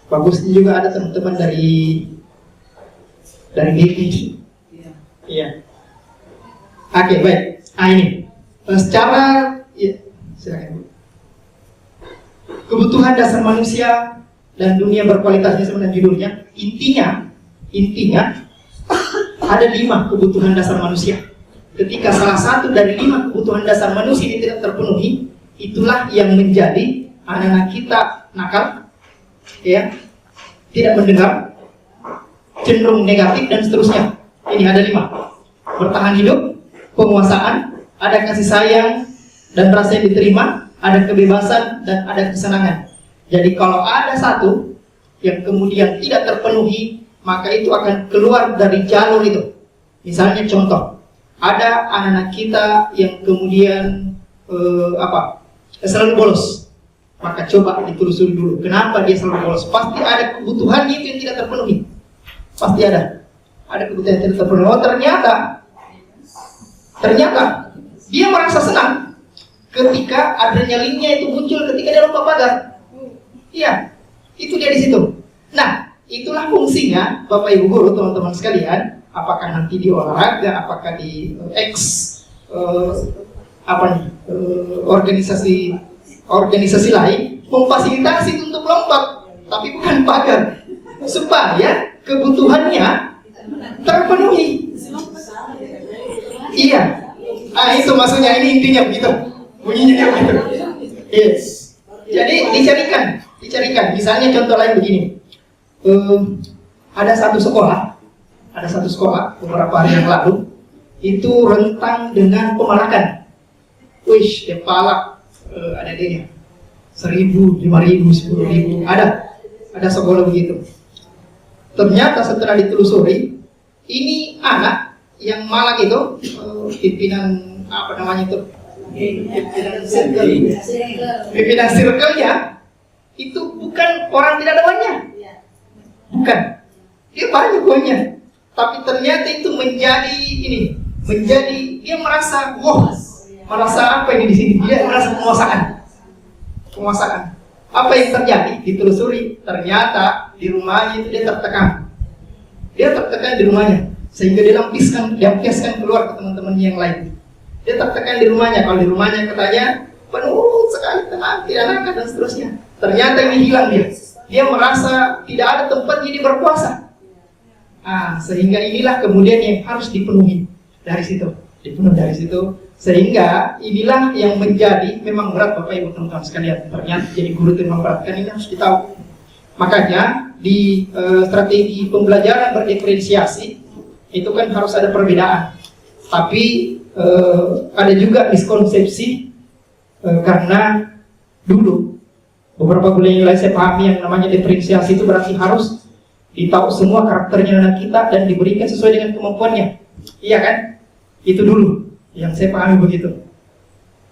bagusnya juga ada teman-teman dari BP. Iya. Oke, baik. Nah ini secara ya, silakan. Kebutuhan dasar manusia dan dunia berkualitasnya sebenarnya judulnya. Intinya ada 5 kebutuhan dasar manusia. ketika salah satu dari 5 kebutuhan dasar manusia ini tidak terpenuhi, itulah yang menjadi anak-anak kita nakal, ya, tidak mendengar, cenderung negatif dan seterusnya. Ini ada 5: bertahan hidup, penguasaan, ada kasih sayang dan rasa yang diterima, ada kebebasan dan ada kesenangan. Jadi kalau ada satu yang kemudian tidak terpenuhi, maka itu akan keluar dari jalur itu. Misalnya contoh, ada anak-anak kita yang kemudian selalu bolos. Maka coba ditelusuri dulu, kenapa dia selalu bolos? Pasti ada kebutuhan itu yang tidak terpenuhi. Pasti ada kebutuhan yang tidak terpenuhi. Oh, ternyata dia merasa senang ketika adrenalinnya itu muncul ketika dia lompat pagar. Iya, itu dia di situ. Nah, itulah fungsinya Bapak Ibu guru, teman-teman sekalian. Apakah nanti di olahraga, apakah di organisasi lain, memfasilitasi untuk lompat, tapi bukan pagar, supaya kebutuhannya terpenuhi. Iya, itu maksudnya, ini intinya begitu, bunyinya begitu. Yes. Jadi dicarikan. Misalnya contoh lain begini, ada satu sekolah beberapa hari yang lalu itu rentang dengan pemalakan. Wish, dia palak, ada dia 1.000, 5.000, 10.000, ada sekolah begitu. Ternyata setelah ditelusuri, ini anak yang malak itu pimpinan pimpinan circle-nya itu bukan orang tidak ada uangnya, bukan, dia banyak uangnya, tapi ternyata itu menjadi dia merasa apa ini di sini, dia merasa penguasaan. Apa yang terjadi? Ditelusuri, ternyata di rumahnya itu dia tertekan di rumahnya, sehingga dia lampiaskan keluar ke teman-temannya yang lain. Dia tertekan di rumahnya. Kalau di rumahnya katanya penuh sekali tenang, tidak nakal dan seterusnya. Ternyata ini hilang dia merasa tidak ada tempat dia berpuasa. Sehingga inilah kemudian yang harus dipenuhi dari situ, sehingga inilah yang menjadi memang berat Bapak Ibu teman-teman sekalian. Ternyata jadi guru itu memang berat, kan ini harus ditahu. Makanya di strategi pembelajaran berdiferensiasi itu kan harus ada perbedaan, tapi ada juga miskonsepsi karena dulu beberapa bulan yang lain saya pahami yang namanya diferensiasi itu berarti harus ditahu semua karakternya anak kita dan diberikan sesuai dengan kemampuannya. Iya kan? Itu dulu yang saya pahami begitu.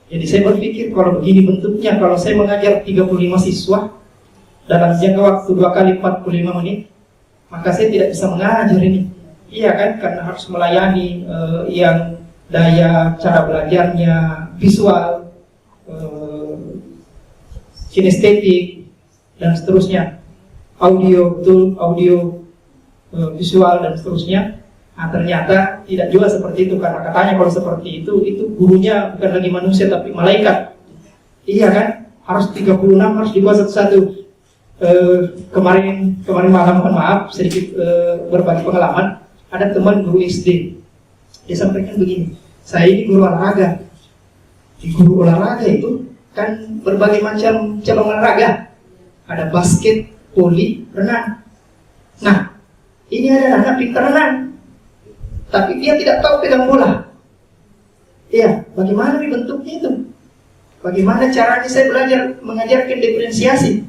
Jadi saya berpikir kalau begini bentuknya, kalau saya mengajar 35 siswa dalam jangka waktu 2 kali 45 menit, maka saya tidak bisa mengajar ini. Iya kan? Karena harus melayani yang daya cara belajarnya visual, kinestetik dan seterusnya, audio visual dan seterusnya. Ternyata tidak juga seperti itu, karena katanya kalau seperti itu gurunya bukan lagi manusia tapi malaikat. Iya kan? Harus 36, harus dibuat satu-satu. Kemarin malam, mohon maaf sedikit berbagi pengalaman. Ada teman guru SD, dia sampaikan begini, saya ini guru olahraga. Di guru olahraga itu kan berbagai macam cabang olahraga, ada basket, voli, renang. Nah, ini ada anak pintar renang, tapi dia tidak tahu pegang bola. Iya, bagaimana bentuknya itu? Bagaimana caranya saya belajar mengajarkan diferensiasi?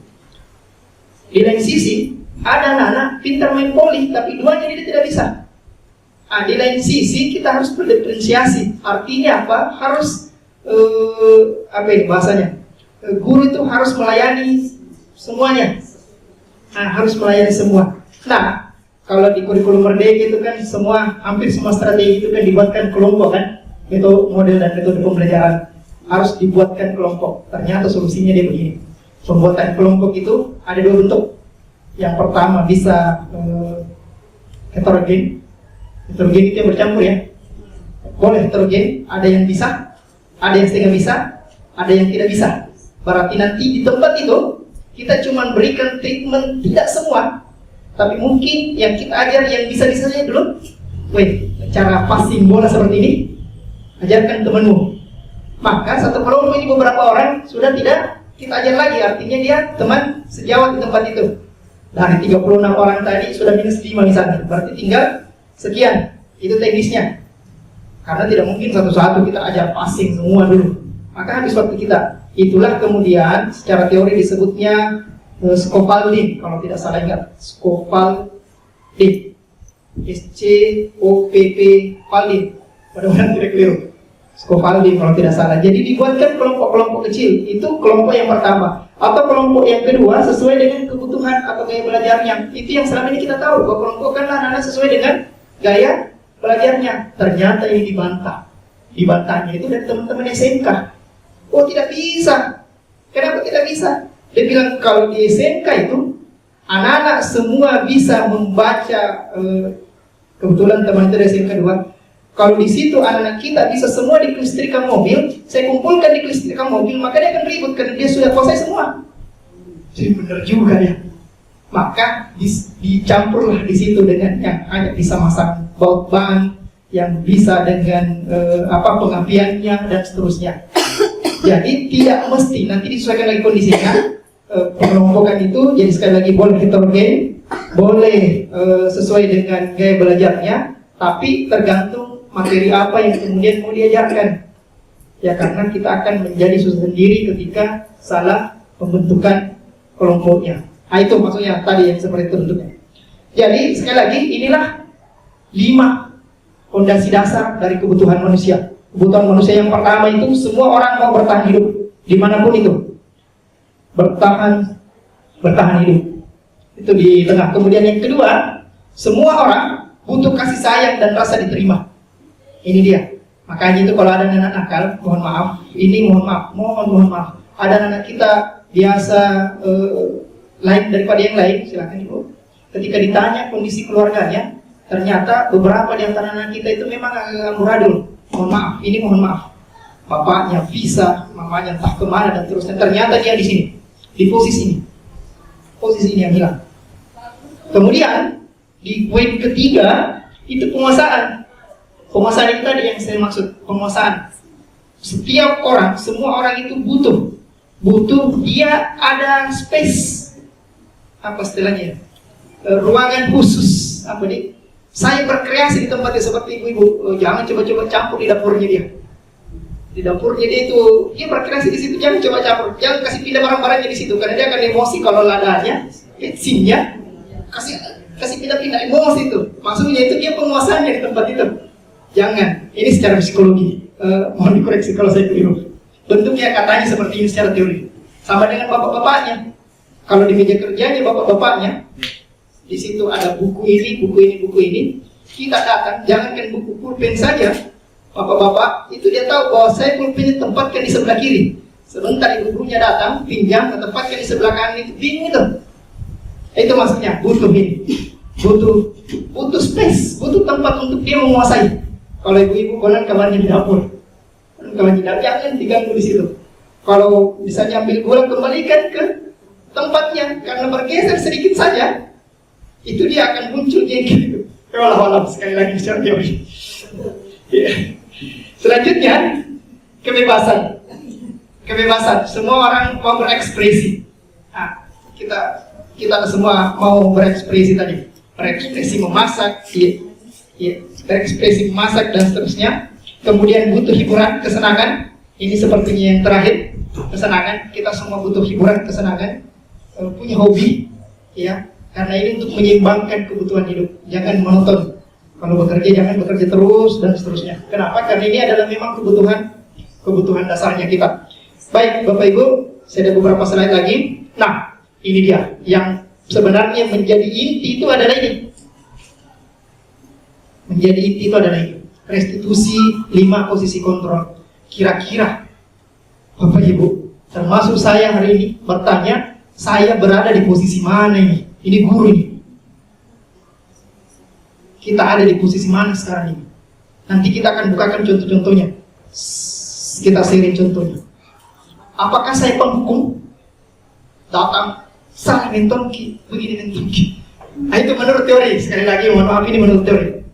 Di lain sisi, ada anak-anak pintar main voli, tapi duanya dia tidak bisa. Di lain sisi kita harus berdiferensiasi. Artinya apa? Harus bahasanya? Guru itu harus melayani semuanya. Harus melayani semua. Nah, kalau di kurikulum Merdeka itu kan hampir semua strategi itu kan dibuatkan kelompok kan? Itu model dan metode pembelajaran harus dibuatkan kelompok. Ternyata solusinya dia begini. Pembuatan kelompok itu ada 2 bentuk. Yang pertama bisa heterogen. Heterogen itu yang bercampur ya. Boleh heterogen, ada yang bisa, ada yang setengah bisa, ada yang tidak bisa. Berarti nanti di tempat itu kita cuma berikan treatment tidak semua, tapi mungkin yang kita ajar yang bisa-bisa saja dulu. Cara passing bola seperti ini, ajarkan temanmu. Maka satu kelompok ini beberapa orang sudah tidak kita ajar lagi, artinya dia teman sejawat di tempat itu. Dari 36 orang tadi sudah minus 5 misalnya, berarti tinggal sekian. Itu teknisnya. Karena tidak mungkin satu-satu kita ajar passing semua dulu, maka habis waktu kita. Itulah kemudian secara teori disebutnya scaffolding, kalau tidak salah ingat, scaffolding, scaffolding, mudah-mudahan tidak keliru, scaffolding kalau tidak salah. Jadi dibuatkan kelompok-kelompok kecil, itu kelompok yang pertama. Atau kelompok yang kedua sesuai dengan kebutuhan atau gaya belajarnya. Itu yang selama ini kita tahu, bahwa kelompokkanlah anak-anak sesuai dengan gaya belajarnya. Ternyata ini dibantah. Dibantahnya itu dari teman-teman SMK. Oh, tidak bisa. Kenapa tidak bisa? Dia bilang kalau di SMK itu anak-anak semua bisa membaca. Kebetulan teman itu dari SMK 2. Kalau di situ anak-anak kita bisa semua dikelistrikan mobil, saya kumpulkan dikelistrikan mobil, maka dia akan ribut karena dia sudah kuasai semua. Jadi benar juga ya. Maka dicampurlah di situ dengan yang hanya bisa masang baut ban, yang bisa dengan pengapiannya dan seterusnya. Jadi tidak mesti, nanti disesuaikan lagi kondisinya. Pengelompokan itu jadi sekali lagi boleh heterogen, boleh sesuai dengan gaya belajarnya, tapi tergantung materi apa yang kemudian mau diajarkan. Ya, karena kita akan menjadi susah sendiri ketika salah pembentukan kelompoknya. Nah, itu maksudnya tadi yang seperti itu bentuknya. Jadi sekali lagi inilah 5 fondasi dasar dari kebutuhan manusia. Kebutuhan manusia yang pertama itu semua orang mau bertahan hidup dimanapun itu. Bertahan hidup. Itu di tengah. Kemudian yang kedua, semua orang butuh kasih sayang dan rasa diterima. Ini dia. Makanya itu kalau ada anak nakal, mohon maaf. Ini mohon maaf. Ada anak kita biasa lain daripada yang lain, silakan Ibu. Ketika ditanya kondisi keluarganya, ternyata beberapa di antara anak kita itu memang agak amburadul. Mohon maaf. Bapaknya bisa, mamanya entah kemana dan terusnya. Ternyata dia di sini, di posisi ini yang hilang. Kemudian di poin ketiga itu penguasaan. Penguasaan itu tadi yang saya maksud, penguasaan. Setiap orang, semua orang itu butuh dia ada space. Apa istilahnya? Ruangan khusus. Apa nih? Saya berkreasi di tempatnya seperti ibu-ibu. Jangan coba-coba campur di dapurnya dia. Di dapurnya dia itu, dia berkreasi di situ. Jangan coba campur. Jangan kasih pindah barang-barangnya di situ, karena dia akan emosi kalau ladanya, bensinnya, kasih pindah-pindah emosi itu. Maksudnya itu dia penguasanya di tempat itu. Jangan. Ini secara psikologi. Mohon dikoreksi kalau saya keliru. Bentuknya katanya seperti ini secara teori. Sama dengan bapak-bapaknya. Kalau di meja kerjanya bapak-bapaknya, di situ ada buku ini. Kita datang, jangankan buku pulpen saja. Bapak-bapak itu dia tahu bahwa saya pulpen tempatkan di sebelah kiri. Sebentar ibu-ibunya datang, pinjam, tempatkan di sebelah kanan itu. Bingung itu. Itu maksudnya butuh ini. Butuh space, butuh tempat untuk dia menguasai. Kalau ibu-ibu konon kamarnya di dapur. Jangan diganggu di situ. Kalau misalnya ambil gula, kembalikan ke tempatnya, karena bergeser sedikit saja itu dia akan muncul kayak gitu. Walau sekali lagi secara teori. Selanjutnya kebebasan. Semua orang mau berekspresi. Nah, kita semua mau berekspresi tadi. Berekspresi memasak, berekspresi memasak dan seterusnya. Kemudian butuh hiburan, kesenangan. Ini sepertinya yang terakhir, kesenangan. Kita semua butuh hiburan, kesenangan. Punya hobi, ya. Karena ini untuk menyeimbangkan kebutuhan hidup. Jangan monoton. Kalau bekerja jangan bekerja terus dan seterusnya. Kenapa? Karena ini adalah memang kebutuhan dasarnya kita. Baik, Bapak Ibu, saya ada beberapa slide lagi. Nah, ini dia yang sebenarnya menjadi inti itu adalah ini. Restitusi 5 posisi kontrol. Kira-kira Bapak Ibu, termasuk saya hari ini bertanya, saya berada di posisi mana ini? Ini guru ini. Kita ada di posisi mana sekarang ini? Nanti kita akan bukakan contoh-contohnya. Kita sharing contohnya. Apakah saya penghukum? Datang, salah mentongki, begini mentongki. Nah, itu menurut teori. Sekali lagi, mohon maaf, ini menurut teori.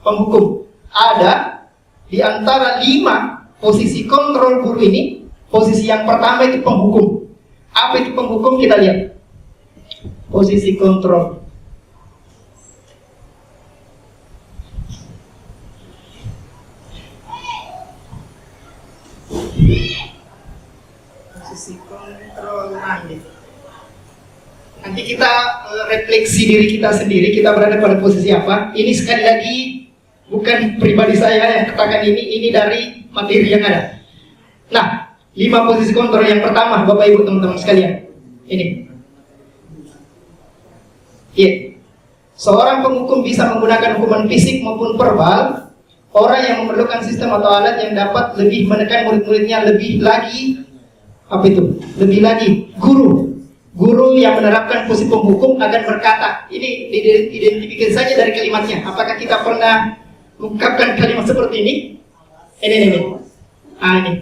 Penghukum. Ada Di antara 5 posisi kontrol guru ini, posisi yang pertama itu penghukum. Apa itu penghukum? Kita lihat. Posisi kontrol. Posisi kontrol nanti kita refleksi diri kita sendiri, kita berada pada posisi apa. Ini sekali lagi bukan pribadi saya yang katakan ini dari materi yang ada. Nah, 5 posisi kontrol yang pertama, Bapak Ibu teman-teman sekalian, ini. Seorang penghukum bisa menggunakan hukuman fisik maupun verbal. Orang yang memerlukan sistem atau alat yang dapat lebih menekan murid-muridnya, lebih lagi apa itu? Lebih lagi guru yang menerapkan posisi penghukum akan berkata, ini identifikasi saja dari kalimatnya. Apakah kita pernah mengungkapkan kalimat seperti ini? Ini. Ini.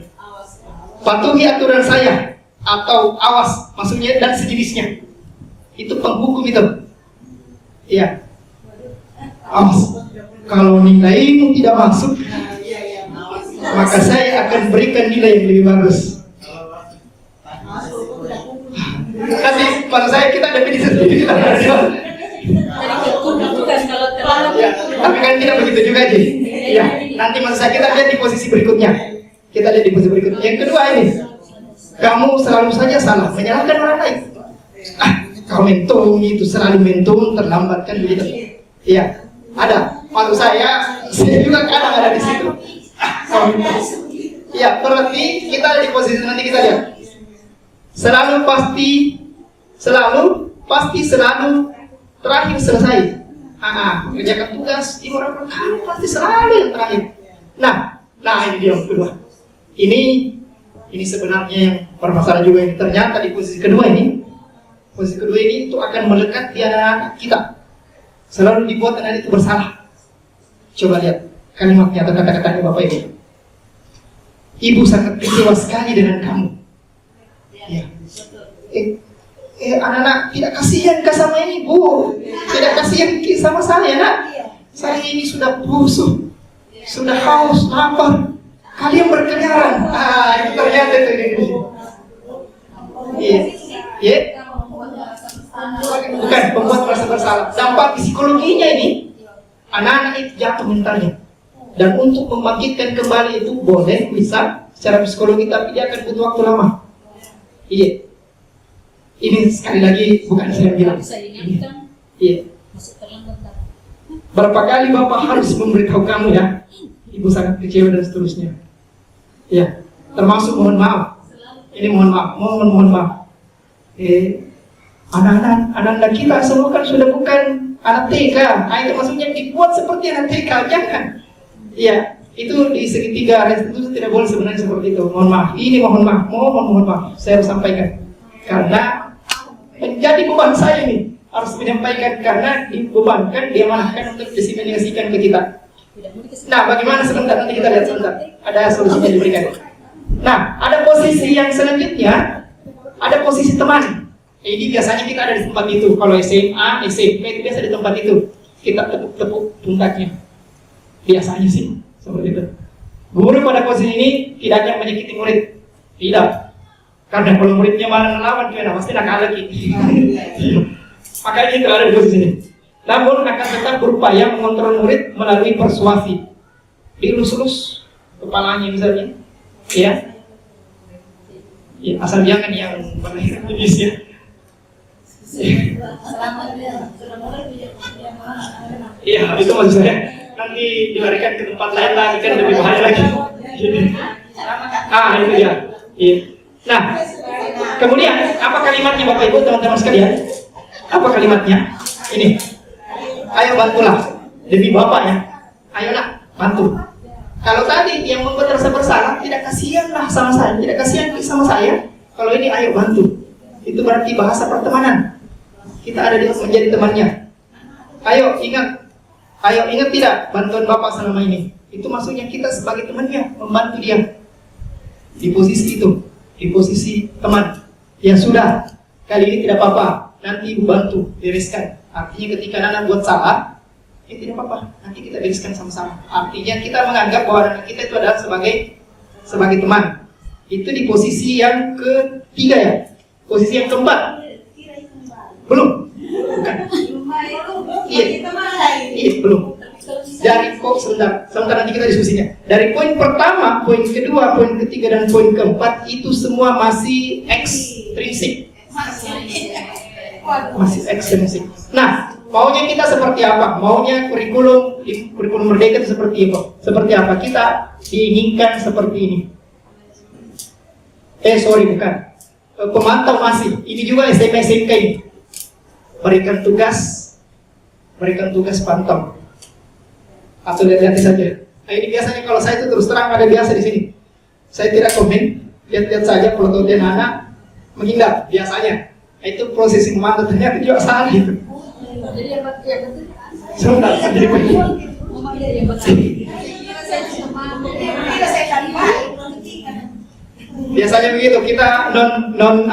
Patuhi aturan saya atau awas, maksudnya dan sejenisnya. Itu penghukum itu. Iya. Awas. Kalau nilaimu tidak masuk, maka saya akan berikan nilai yang lebih bagus. Nanti pada saya kita definisi sendiri. Tapi kan tidak begitu juga sih. Ya, nanti maksud saya kita lihat di posisi berikutnya. Kita lihat di posisi berikutnya. Yang kedua ini, kamu selalu saja salah menyalahkan orang lain. Kau mentung itu selalu mentung, terlambat kan begitu. Iya, ada. Malu saya juga kadang ada di situ. Iya, berarti kita ada di posisi nanti kita lihat. Selalu terakhir selesai. Mengerjakan tugas di orang pertama pasti selalu yang terakhir. Nah ini dia yang kedua. Ini sebenarnya yang permasalahan juga ini. Ternyata di posisi kedua ini itu akan melekat di anak kita. Selalu dibuat anak itu bersalah. Coba lihat kalimatnya atau kata-katanya Bapak Ibu. Ibu sangat kecewa sekali dengan kamu. Ya. Anak-anak tidak kasihan ke sama ini, Bu. Tidak kasihan sama saya, Nak. Saya ini sudah busuk, sudah haus, lapar. Kalian berkeliaran. Itu ternyata itu ini. Iya. Bukan membuat merasa bersalah. Dampak psikologinya ini, anak-anak itu jatuh mentalnya. Dan untuk membangkitkan kembali itu boleh, bisa secara psikologi, tapi dia akan butuh waktu lama. Iya. Ini sekali lagi bukan saya bilang. Iya. Berapa kali Bapak harus memberitahu kamu ya, Ibu sangat kecewa dan seterusnya. Iya. Termasuk mohon maaf. Ini mohon maaf. Anak-anak kita semua kan sudah bukan anak TK. Itu maksudnya dibuat seperti anak TK, jangan. Iya. Itu di segitiga restitusi tidak boleh sebenarnya seperti itu. Mohon maaf. Ini mohon maaf. Saya harus sampaikan. Karena menjadi beban saya ini harus menyampaikan, karena dibebankan, diamanahkan untuk disimulasikan ke kita. Nah, bagaimana sebentar, nanti kita lihat sebentar. Ada solusinya diberikan. Nah, ada posisi yang selanjutnya, ada posisi teman. Ini biasanya kita ada di tempat itu. Kalau SMA, SMP itu biasa di tempat itu. Kita tepuk pundaknya. Biasanya sih seperti itu. Guru pada posisi ini tidak hanya menyakiti murid, tidak. Karena kalau muridnya malah melawan, pasti nakal lagi. Makanya itu ada di posisi ini. Namun akan tetap berupaya mengontrol murid melalui persuasi. Dilus-lus kepalanya misalnya, ya. Asal jangan yang berlahir Indonesia. Iya, itu maksud saya. Nanti dilarikan ke tempat lain lagi kan lebih bahaya lagi. Itu dia. Iya. Nah, kemudian apa kalimatnya Bapak Ibu teman-teman sekalian? Apa kalimatnya? Ini. Ayo bantulah. Demi Bapak ya. Ayo nak, bantu. Kalau tadi yang membuat rasa bersalah, tidak kasihanlah sama saya, tidak kasihan sama saya. Kalau ini ayo bantu. Itu berarti bahasa pertemanan. Kita ada di menjadi temannya. Ayo ingat tidak bantuan Bapak selama ini? Itu maksudnya kita sebagai temannya membantu dia. Di posisi itu. Di posisi teman. Ya sudah, kali ini tidak apa-apa, nanti Ibu bantu bereskan. Artinya ketika Nana buat salah, tidak apa-apa, nanti kita bereskan sama-sama. Artinya kita menganggap bahwa anak kita itu adalah sebagai teman. Itu di posisi yang ketiga ya. Posisi yang keempat. Belum. Bukan. Iya. Iya, belum. Dari sebentar nanti kita diskusinya. Dari poin pertama, poin kedua, poin ketiga dan poin keempat itu semua masih ekstrinsik. Masih ekstrinsik. Nah, maunya kita seperti apa? Maunya kurikulum Merdeka itu seperti apa? Seperti apa? Kita diinginkan seperti ini. Bukan. Pemantau masih. Ini juga SMK ini. Berikan tugas pantau. Atau lihat saja. Nah, ini biasanya kalau saya itu terus terang ada biasa di sini. Saya tidak komen, lihat saja kalau dia anak menghindar biasanya. Nah, itu prosesi memantau ternyata juga salah gitu. Sebentar, jadi begini. Biasanya begitu, kita non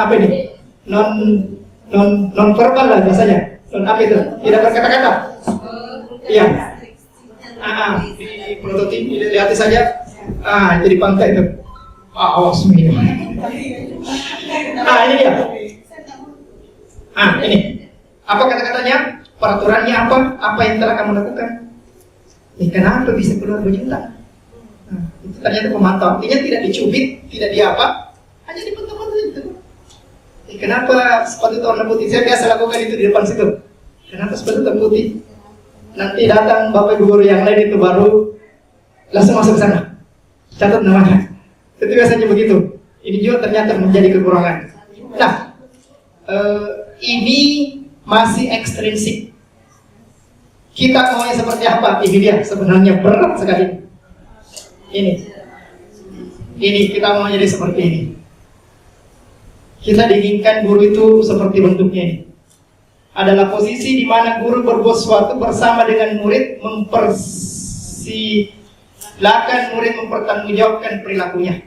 verbal lah biasanya. Non apa itu? Tidak berkata-kata. Iya. Di prototip lihat saja. Itu di pantai itu. Awas ini. Ini dia. Ini. Apa kata-katanya? Peraturannya apa? Apa yang telah kamu lakukan? Kenapa bisa keluar berjuta? Itu ternyata pemantau. Artinya tidak dicubit, tidak diapa, hanya dibentuk-bentuk itu. Kenapa sepatu warna putih? Saya biasa lakukan itu di depan situ. Kenapa sepatu warna putih? Nanti datang bapak ibu guru yang lain itu baru langsung masuk ke sana. Catat namanya. Itu biasanya begitu. Ini juga ternyata menjadi kekurangan. Nah, ini masih ekstrinsik. Kita maunya seperti apa? Ini dia sebenarnya berat sekali. Ini kita mau jadi seperti ini. Kita diinginkan guru itu seperti bentuknya ini. Adalah posisi di mana guru berbuat sesuatu bersama dengan murid, mempersilahkan murid mempertanggungjawabkan perilakunya.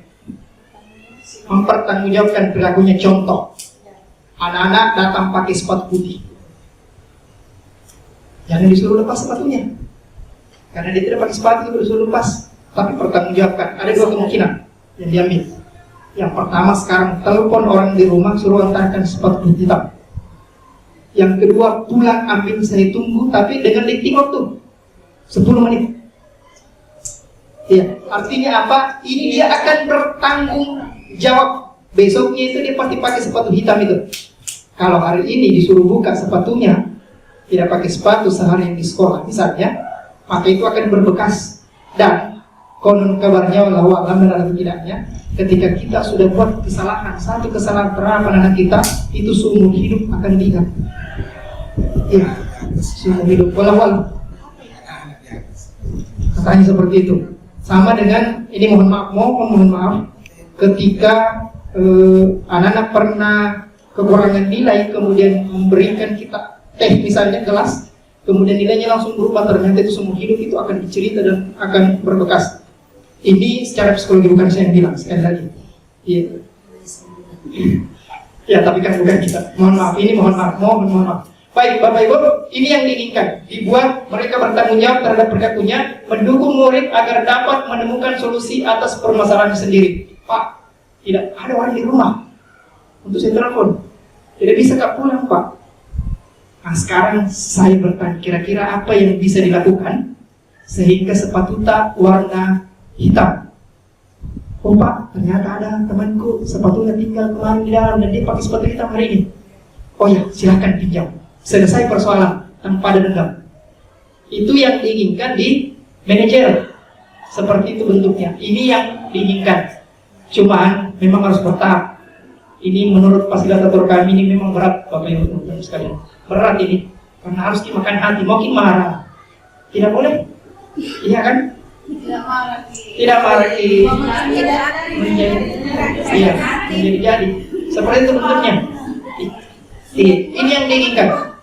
Mempertanggungjawabkan perilakunya. Contoh, anak-anak datang pakai sepatu putih, jangan disuruh lepas sepatunya, karena dia tidak pakai sepatu itu disuruh lepas. Tapi pertanggungjawabkan. Ada dua kemungkinan yang diambil. Yang pertama, sekarang telepon orang di rumah suruh antarkan sepatu putih hitam. Yang kedua, pulang ambil, saya tunggu, tapi dengan dikti waktu 10 menit. Iya, artinya apa? Ini dia akan bertanggung jawab. Besoknya itu dia pasti pakai sepatu hitam itu. Kalau hari ini disuruh buka sepatunya, tidak pakai sepatu seharian di sekolah misalnya, maka itu akan berbekas. Dan konon kabarnya, wallahu a'lam dan tidaknya, ketika kita sudah buat kesalahan, satu kesalahan terhadap anak kita, itu seumur hidup akan diingat. Iya, seumur hidup. Wallahu a'lam. Katanya seperti itu. Sama dengan ini, mohon maaf, ketika anak-anak pernah kekurangan nilai, kemudian memberikan kita teh misalnya gelas, kemudian nilainya langsung berubah, ternyata itu seumur hidup itu akan dicerita dan akan berbekas. Ini secara psikologi, bukan saya yang bilang, sekali lagi. Iya. Ya, tapi kan bukan kita. Mohon maaf. Baik, Bapak Ibu, ini yang diinginkan. Dibuat mereka bertanggung jawab terhadap perilakunya, mendukung murid agar dapat menemukan solusi atas permasalahan sendiri. Pak, tidak ada orang di rumah untuk saya telepon. Tidak bisa Kak pulang, Pak. Nah, sekarang saya bertanya, kira-kira apa yang bisa dilakukan sehingga sepatu tak warna hitam? Oh Pak, ternyata ada temanku sepatunya tinggal kemarin di dalam dan dia pakai sepatu hitam hari ini. Oh ya, silahkan pinjam. Selesai persoalan tanpa ada dendam. Itu yang diinginkan di manajer. Seperti itu bentuknya. Ini yang diinginkan. Cuman memang harus bertahap. Ini menurut fasilitator kami ini memang berat, Bapak Ibu sekalian. Berat ini, karena harus dimakan hati. Mungkin marah, tidak boleh, iya kan? Tidak marah, menjadi. Seperti itu bentuknya. Ini yang diinginkan.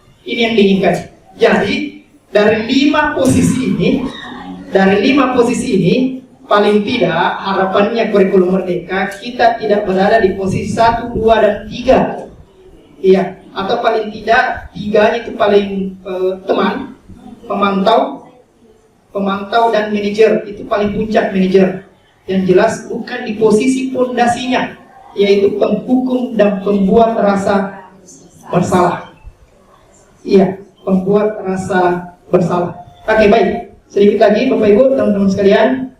Jadi dari 5 posisi ini, paling tidak harapannya kurikulum Merdeka kita tidak berada di posisi 1, 2, dan 3. Iya, atau paling tidak 3-nya itu paling teman, pemantau dan manajer, itu paling puncak manajer. Yang jelas bukan di posisi pondasinya, yaitu penghukum dan pembuat rasa bersalah. Iya, pembuat rasa bersalah. Oke, baik. Sedikit lagi Bapak Ibu, teman-teman sekalian.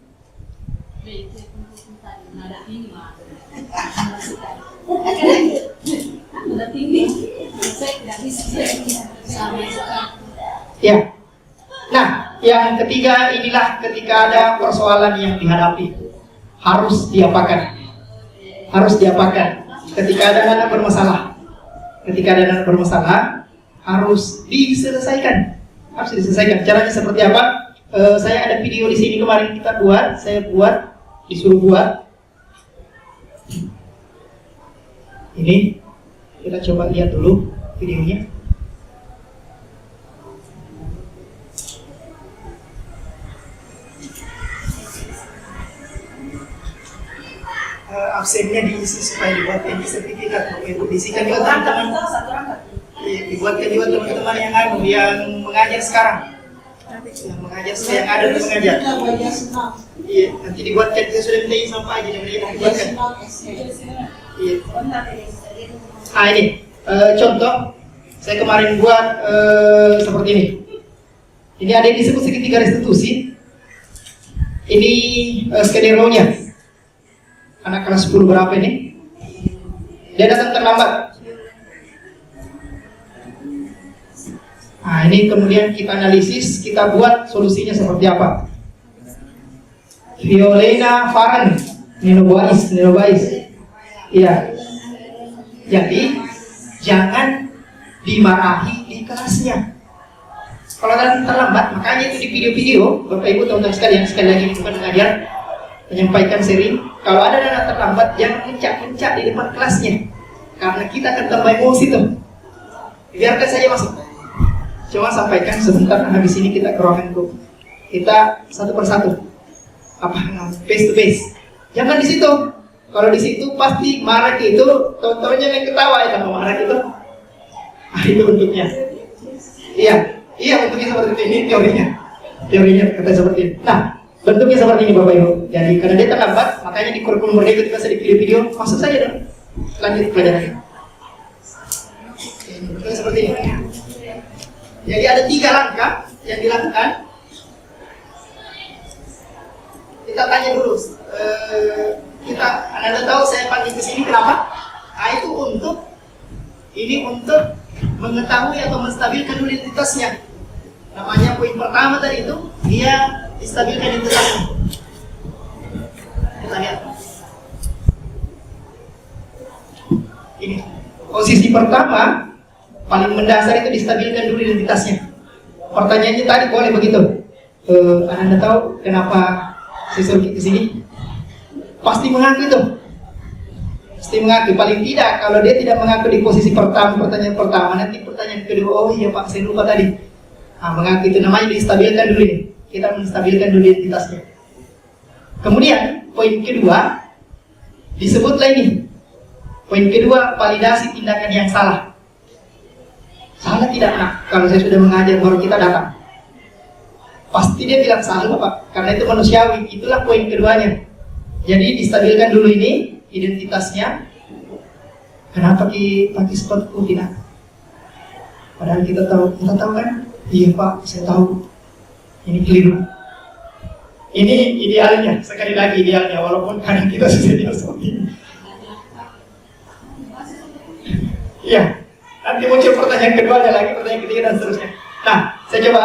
Ya. Nah, yang ketiga inilah ketika ada persoalan yang dihadapi, harus diapakan? Ketika ada anak bermasalah. Harus diselesaikan. Caranya seperti apa? Saya ada video di sini kemarin saya disuruh buat. Ini kita coba lihat dulu videonya. Absennya diisi supaya dibuatkan sertifikat, diisikan juga teman-teman. Dibuatkan juga teman-teman yang mengajar sekarang, yang ada di mengajar. Iya, nanti dibuatkan. Kita sudah minta izin sama Pak Haji, dibuatkan. Iya. Nah ini contoh saya kemarin buat seperti ini. Ini ada yang disebut segitiga restitusi. Ini skenario-nya. Anak kelas 10 berapa ini? Dia datang terlambat. Nah ini kemudian kita analisis, kita buat solusinya seperti apa. Violena Farhan Nenobais. Iya. Jadi jangan dimarahi di kelasnya. Kalau datang terlambat, makanya itu di video-video Bapak Ibu teman-teman sekalian, sekali lagi bukan mengajar, menyampaikan sering, kalau ada anak terlambat jangan mencak di depan kelasnya, karena kita akan tambah emosi tuh. Biarkan saja masuk. Cuma sampaikan sebentar, habis ini kita ke ruangan group. Kita satu persatu. Face to face. Jangan di situ. Kalau di situ pasti marah itu, tontonnya yang ketawa ya kalau marah itu. Itu bentuknya. Iya bentuknya seperti ini teorinya kata seperti ini. Nah, bentuknya seperti ini Bapak Ibu. Jadi karena dia terlambat, makanya di kurikulum Merdeka ketika saya di video-video masuk saja dong. Lanjut pelajarannya. Bentuknya seperti ini. Jadi ada 3 langkah yang dilakukan. Kita tanya dulu. Anda tahu saya panggil ke sini kenapa? Nah, itu untuk mengetahui atau menstabilkan dulu identitasnya. Namanya poin pertama tadi itu dia distabilkan identitasnya. Kita lihat. Ini posisi pertama paling mendasar itu distabilkan dulu identitasnya. Pertanyaannya tadi boleh begitu. Anda tahu kenapa saya suruh ke sini? Pasti mengaku itu. Pasti mengaku. Paling tidak kalau dia tidak mengaku di posisi pertanyaan pertama, nanti pertanyaan kedua, oh iya Pak, saya lupa tadi. Nah, mengaku itu namanya distabilkan dulu ini. Kita menstabilkan dulu identitasnya. Kemudian poin kedua disebutlah ini. Poin kedua, validasi tindakan yang salah. Salah tidak nak. Kalau saya sudah mengajar baru kita datang. Pasti dia bilang salah Pak, karena itu manusiawi. Itulah poin keduanya. Jadi distabilkan dulu ini identitasnya. Kenapa pakai spot putih nak? Padahal kita tahu kan? Iya Pak, saya tahu. Ini keliru. Ini idealnya, sekali lagi idealnya, walaupun kadang kita sudah seperti ini. Iya, nanti muncul pertanyaan kedua, ada lagi pertanyaan ketiga dan seterusnya. Nah, saya coba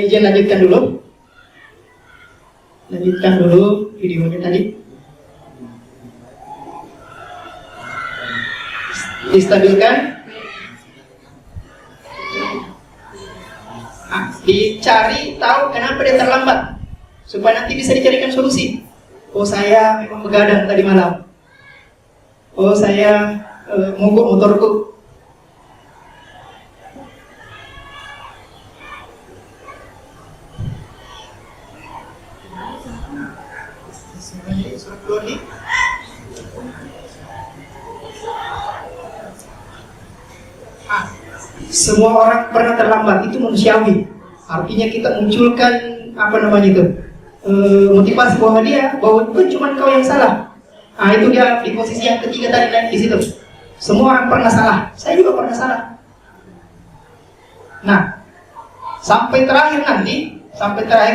izin lanjutkan dulu. Lanjutkan dulu videonya tadi. Distabilkan. Nah, dicari tahu kenapa dia terlambat, supaya nanti bisa dicarikan solusi. Oh saya memang begadang tadi malam. Oh saya mogok motorku. Semua orang pernah terlambat, itu manusiawi. Artinya kita munculkan apa namanya itu, motivasi bahwa bukan cuma kau yang salah. Nah, itu dia di posisi yang ketiga tadi di situ. Semua orang pernah salah, saya juga pernah salah. Nah, sampai terakhir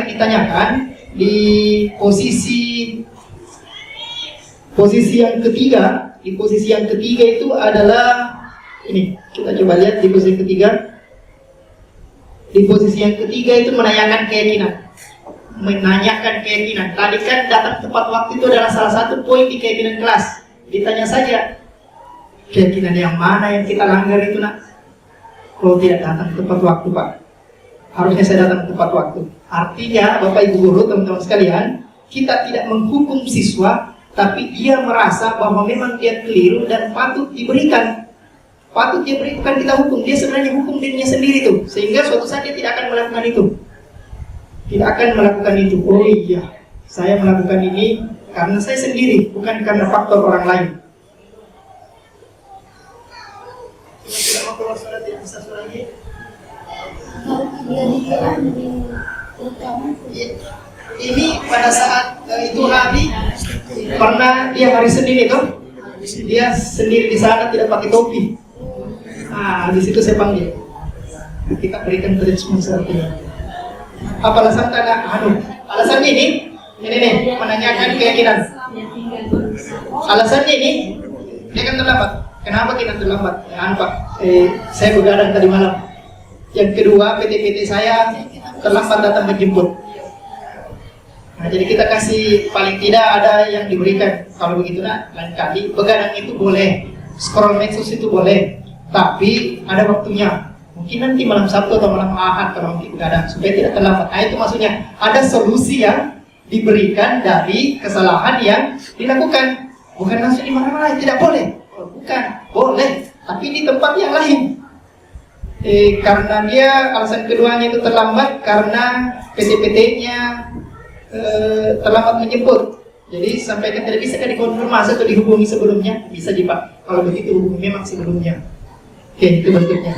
ditanyakan di posisi yang ketiga. Di posisi yang ketiga itu adalah ini, kita coba lihat di posisi ketiga. Di posisi yang ketiga itu menanyakan keyakinan. Tadi kan datang tepat waktu itu adalah salah satu poin di keyakinan kelas. Ditanya saja, keyakinan yang mana yang kita langgar itu nak? Kalau tidak datang tepat waktu Pak, harusnya saya datang tepat waktu. Artinya Bapak Ibu Guru, teman-teman sekalian, kita tidak menghukum siswa, tapi dia merasa bahwa memang dia keliru dan patut diberikan. Patut dia berikan kita hukum. Dia sebenarnya hukum dirinya sendiri tuh, sehingga suatu saat dia tidak akan melakukan itu. Tidak akan melakukan itu. Oh iya, saya melakukan ini karena saya sendiri, bukan karena faktor orang lain. Tidak mau keluar surat, tidak bisa surat lagi. Ini pada saat itu hari pernah dia hari Senin itu dia sendiri di sana tidak pakai topi. Nah, di situ saya panggil. Kita berikan treatment seperti ini. Apa alasan tanya? Alasannya ini nih, menanyakan keyakinan. Alasannya ini, dia kan terlambat. Kenapa kita terlambat? Ya, Pak, saya begadang tadi malam. Yang kedua, PT saya terlambat datang menjemput. Nah, jadi kita kasih paling tidak ada yang diberikan. Kalau begitu lain kali begadang itu boleh, scroll medsos itu boleh, tapi ada waktunya. Mungkin nanti malam Sabtu atau malam Ahad kalau nanti begadang supaya tidak terlambat. Nah, itu maksudnya ada solusi yang diberikan dari kesalahan yang dilakukan. Bukan langsung dimana-mana, tidak boleh. Bukan, boleh, tapi di tempat yang lain. Karena dia alasan keduanya itu terlambat karena PT-PT-nya terlambat menjemput. Jadi sampaikan tidak bisa dikonfirmasi atau dihubungi sebelumnya, bisa Pak. Kalau begitu hubungi memang sebelumnya. Oke, itu bentuknya.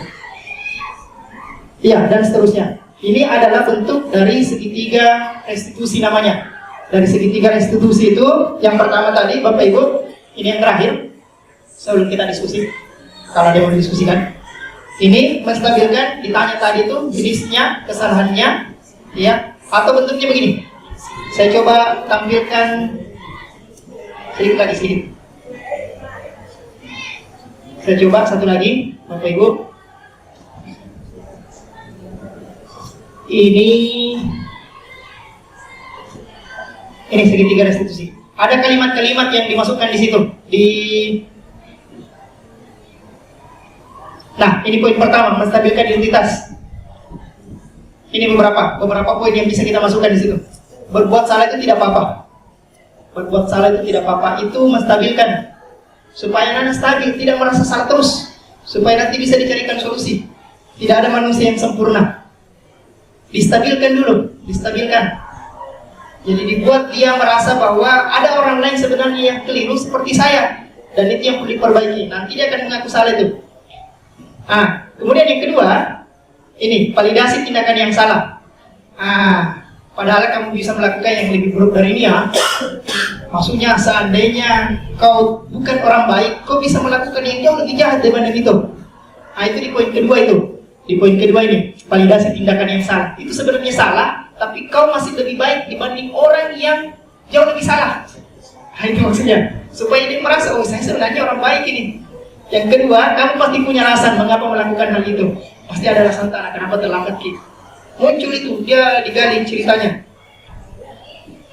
Iya, dan seterusnya. Ini adalah bentuk dari segitiga restitusi namanya. Dari segitiga restitusi itu, yang pertama tadi Bapak Ibu, ini yang terakhir. Sebelum kita diskusi, kalau ada yang mau diskusikan. Ini menstabilkan, ditanya tadi itu jenisnya, kesalahannya, ya, atau bentuknya begini. Saya coba tampilkan sedikit lagi sedikit. Saya coba satu lagi, Bapak Ibu. Ini segitiga restitusi. Ada kalimat-kalimat yang dimasukkan di situ. Nah, ini poin pertama, menstabilkan identitas. Ini beberapa poin yang bisa kita masukkan di situ. Berbuat salah itu tidak apa-apa. Berbuat salah itu tidak apa-apa. Itu menstabilkan supaya anak stabil, tidak merasa salah terus, supaya nanti bisa dicarikan solusi. Tidak ada manusia yang sempurna. Distabilkan dulu, distabilkan. Jadi dibuat dia merasa bahwa ada orang lain sebenarnya yang keliru seperti saya, dan itu yang perlu diperbaiki. Nanti dia akan mengaku salah itu. Nah, kemudian yang kedua, ini validasi tindakan yang salah. Padahal kamu bisa melakukan yang lebih buruk dari ini ya. Maksudnya seandainya kau bukan orang baik, kau bisa melakukan yang jauh lebih jahat daripada itu. Nah, itu di poin kedua itu. Di poin kedua ini, validasi tindakan yang salah. Itu sebenarnya salah, tapi kau masih lebih baik dibanding orang yang jauh lebih salah. Nah, itu maksudnya. Supaya dia merasa, oh saya sebenarnya orang baik ini. Yang kedua, kamu pasti punya alasan mengapa melakukan hal itu. Pasti ada alasan tanah, kenapa terlambat gitu. Muncul itu, dia digali ceritanya.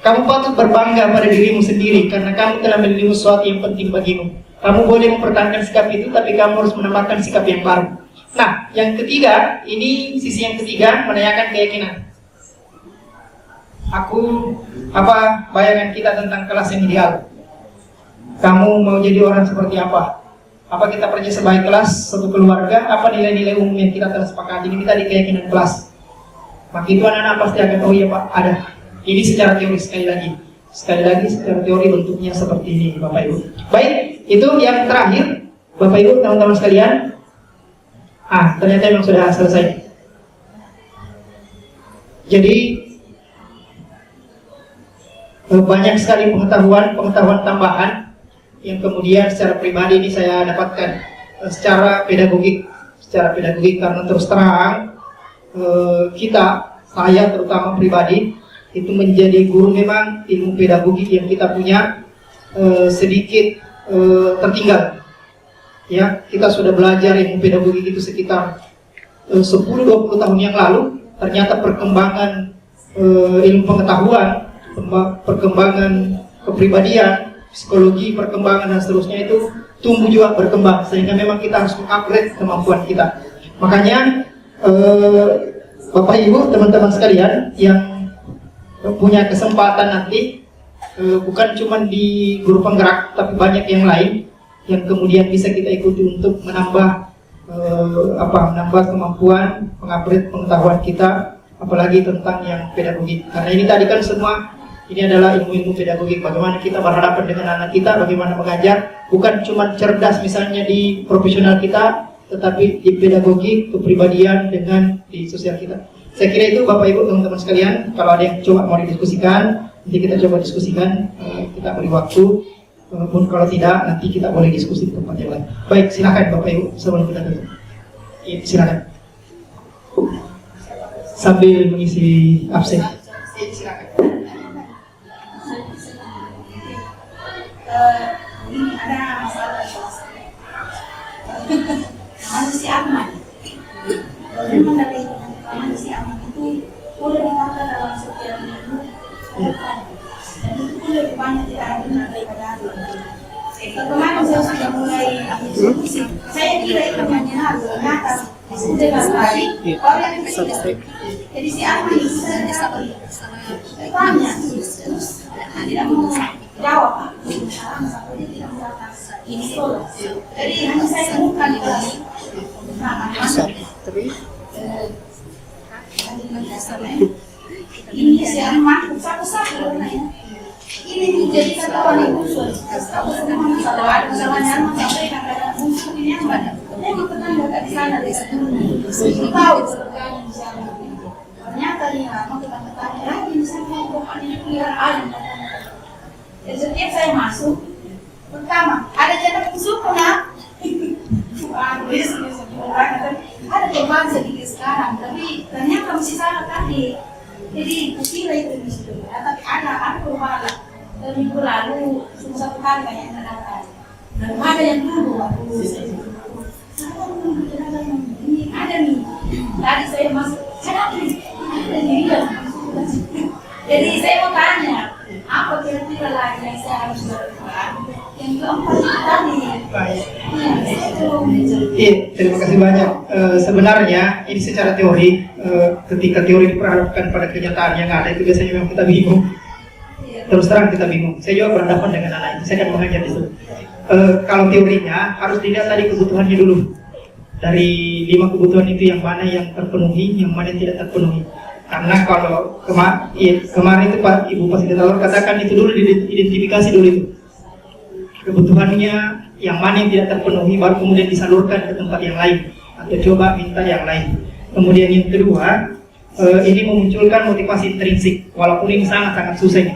Kamu patut berbangga pada dirimu sendiri karena kamu telah menerima sesuatu yang penting bagimu. Kamu boleh mempertahankan sikap itu, tapi kamu harus menambahkan sikap yang baru. Nah, yang ketiga, ini sisi yang ketiga, menanyakan keyakinan. Bayangan kita tentang kelas yang ideal. Kamu mau jadi orang seperti apa? Apa kita percaya sebagai kelas, satu keluarga? Apa nilai-nilai umum yang kita telah sepakati? Ini tadi keyakinan kelas. Maka itu anak-anak pasti akan, oh iya Pak, ada. Ini secara teori sekali lagi secara teori bentuknya seperti ini, Bapak Ibu. Baik, itu yang terakhir, Bapak Ibu, teman-teman sekalian. Ternyata memang sudah selesai. Jadi banyak sekali pengetahuan tambahan yang kemudian secara pribadi ini saya dapatkan secara pedagogik karena terus terang saya terutama pribadi itu menjadi guru, memang ilmu pedagogik yang kita punya sedikit tertinggal. Ya, kita sudah belajar ilmu pedagogik itu sekitar 10-20 tahun yang lalu. Ternyata perkembangan ilmu pengetahuan, perkembangan kepribadian, psikologi, perkembangan dan seterusnya itu tumbuh juga berkembang, sehingga memang kita harus mengupgrade kemampuan kita. Makanya Bapak Ibu, teman-teman sekalian yang punya kesempatan nanti, bukan cuma di guru penggerak, tapi banyak yang lain yang kemudian bisa kita ikuti untuk menambah kemampuan, mengupgrade pengetahuan kita, apalagi tentang yang pedagogik. Karena ini tadi kan semua ini adalah ilmu-ilmu pedagogik, bagaimana kita berhadapan dengan anak kita, bagaimana mengajar, bukan cuma cerdas misalnya di profesional kita, tetapi di pedagogik, kepribadian, dengan di sosial kita. Saya kira itu Bapak Ibu, teman-teman sekalian. Kalau ada yang coba mau didiskusikan, nanti kita coba diskusikan, kita beri waktu. Pun kalau tidak, nanti kita boleh diskusi di tempat yang lain. Baik, silakan Bapak Ibu sebelum kita tutup. Silakan. Sambil mengisi absen. Silakan. Ini ada masalah manusia aman. Memang dari manusia aman itu boleh dikatakan dalam setiap minggu, dan itu pun lebih banyak tidak ada daripada hari. Kemarin saya sudah mulai diskusi. Saya kira itu hanya ternyata dengan baik orang yang tidak. Jadi si aman itu tanya terus tidak mau jawab sampai dia tidak mendapatkan ini. Jadi hanya saya temukan ini saya makhluk satu-satu ini menjadi kata orang usul. Kalau ada kesalahan sampai kata usul ini yang mana? Memang tetangga di sana di tahu berkaitan di sana. Ternyata dia mau tetangga lagi di sana pokoknya peliharaan. Dan setiap saya masuk, pertama ada jadwal musuh nak. Ada perubahan sedikit sekarang, tapi ternyata masih sama tadi. Jadi kira itu di situ, tapi ada perubahan. Dan minggu lalu cuma satu kali kayaknya datang. Dan ada yang dulu ini ada nih. Tadi saya masuk, ada nih. Jadi saya mau tanya, apa kira-kira lagi yang saya harus lakukan? Yang keempat tadi. Iya, terima kasih banyak. Sebenarnya ini secara teori, ketika teori diperhadapkan pada kenyataan yang ada itu biasanya memang kita bingung. Terus terang kita bingung. Saya juga berhadapan dengan anak itu, saya akan mengajar di situ. Kalau teorinya harus dilihat tadi kebutuhannya dulu. Dari 5 kebutuhan itu yang mana yang terpenuhi, yang mana yang tidak terpenuhi. Karena kalau kemarin itu Pak Ibu Fasilitator katakan itu dulu diidentifikasi dulu itu. Kebutuhannya yang mana yang tidak terpenuhi, baru kemudian disalurkan ke tempat yang lain atau coba minta yang lain. Kemudian yang kedua, ini memunculkan motivasi intrinsik, walaupun ini sangat-sangat susah.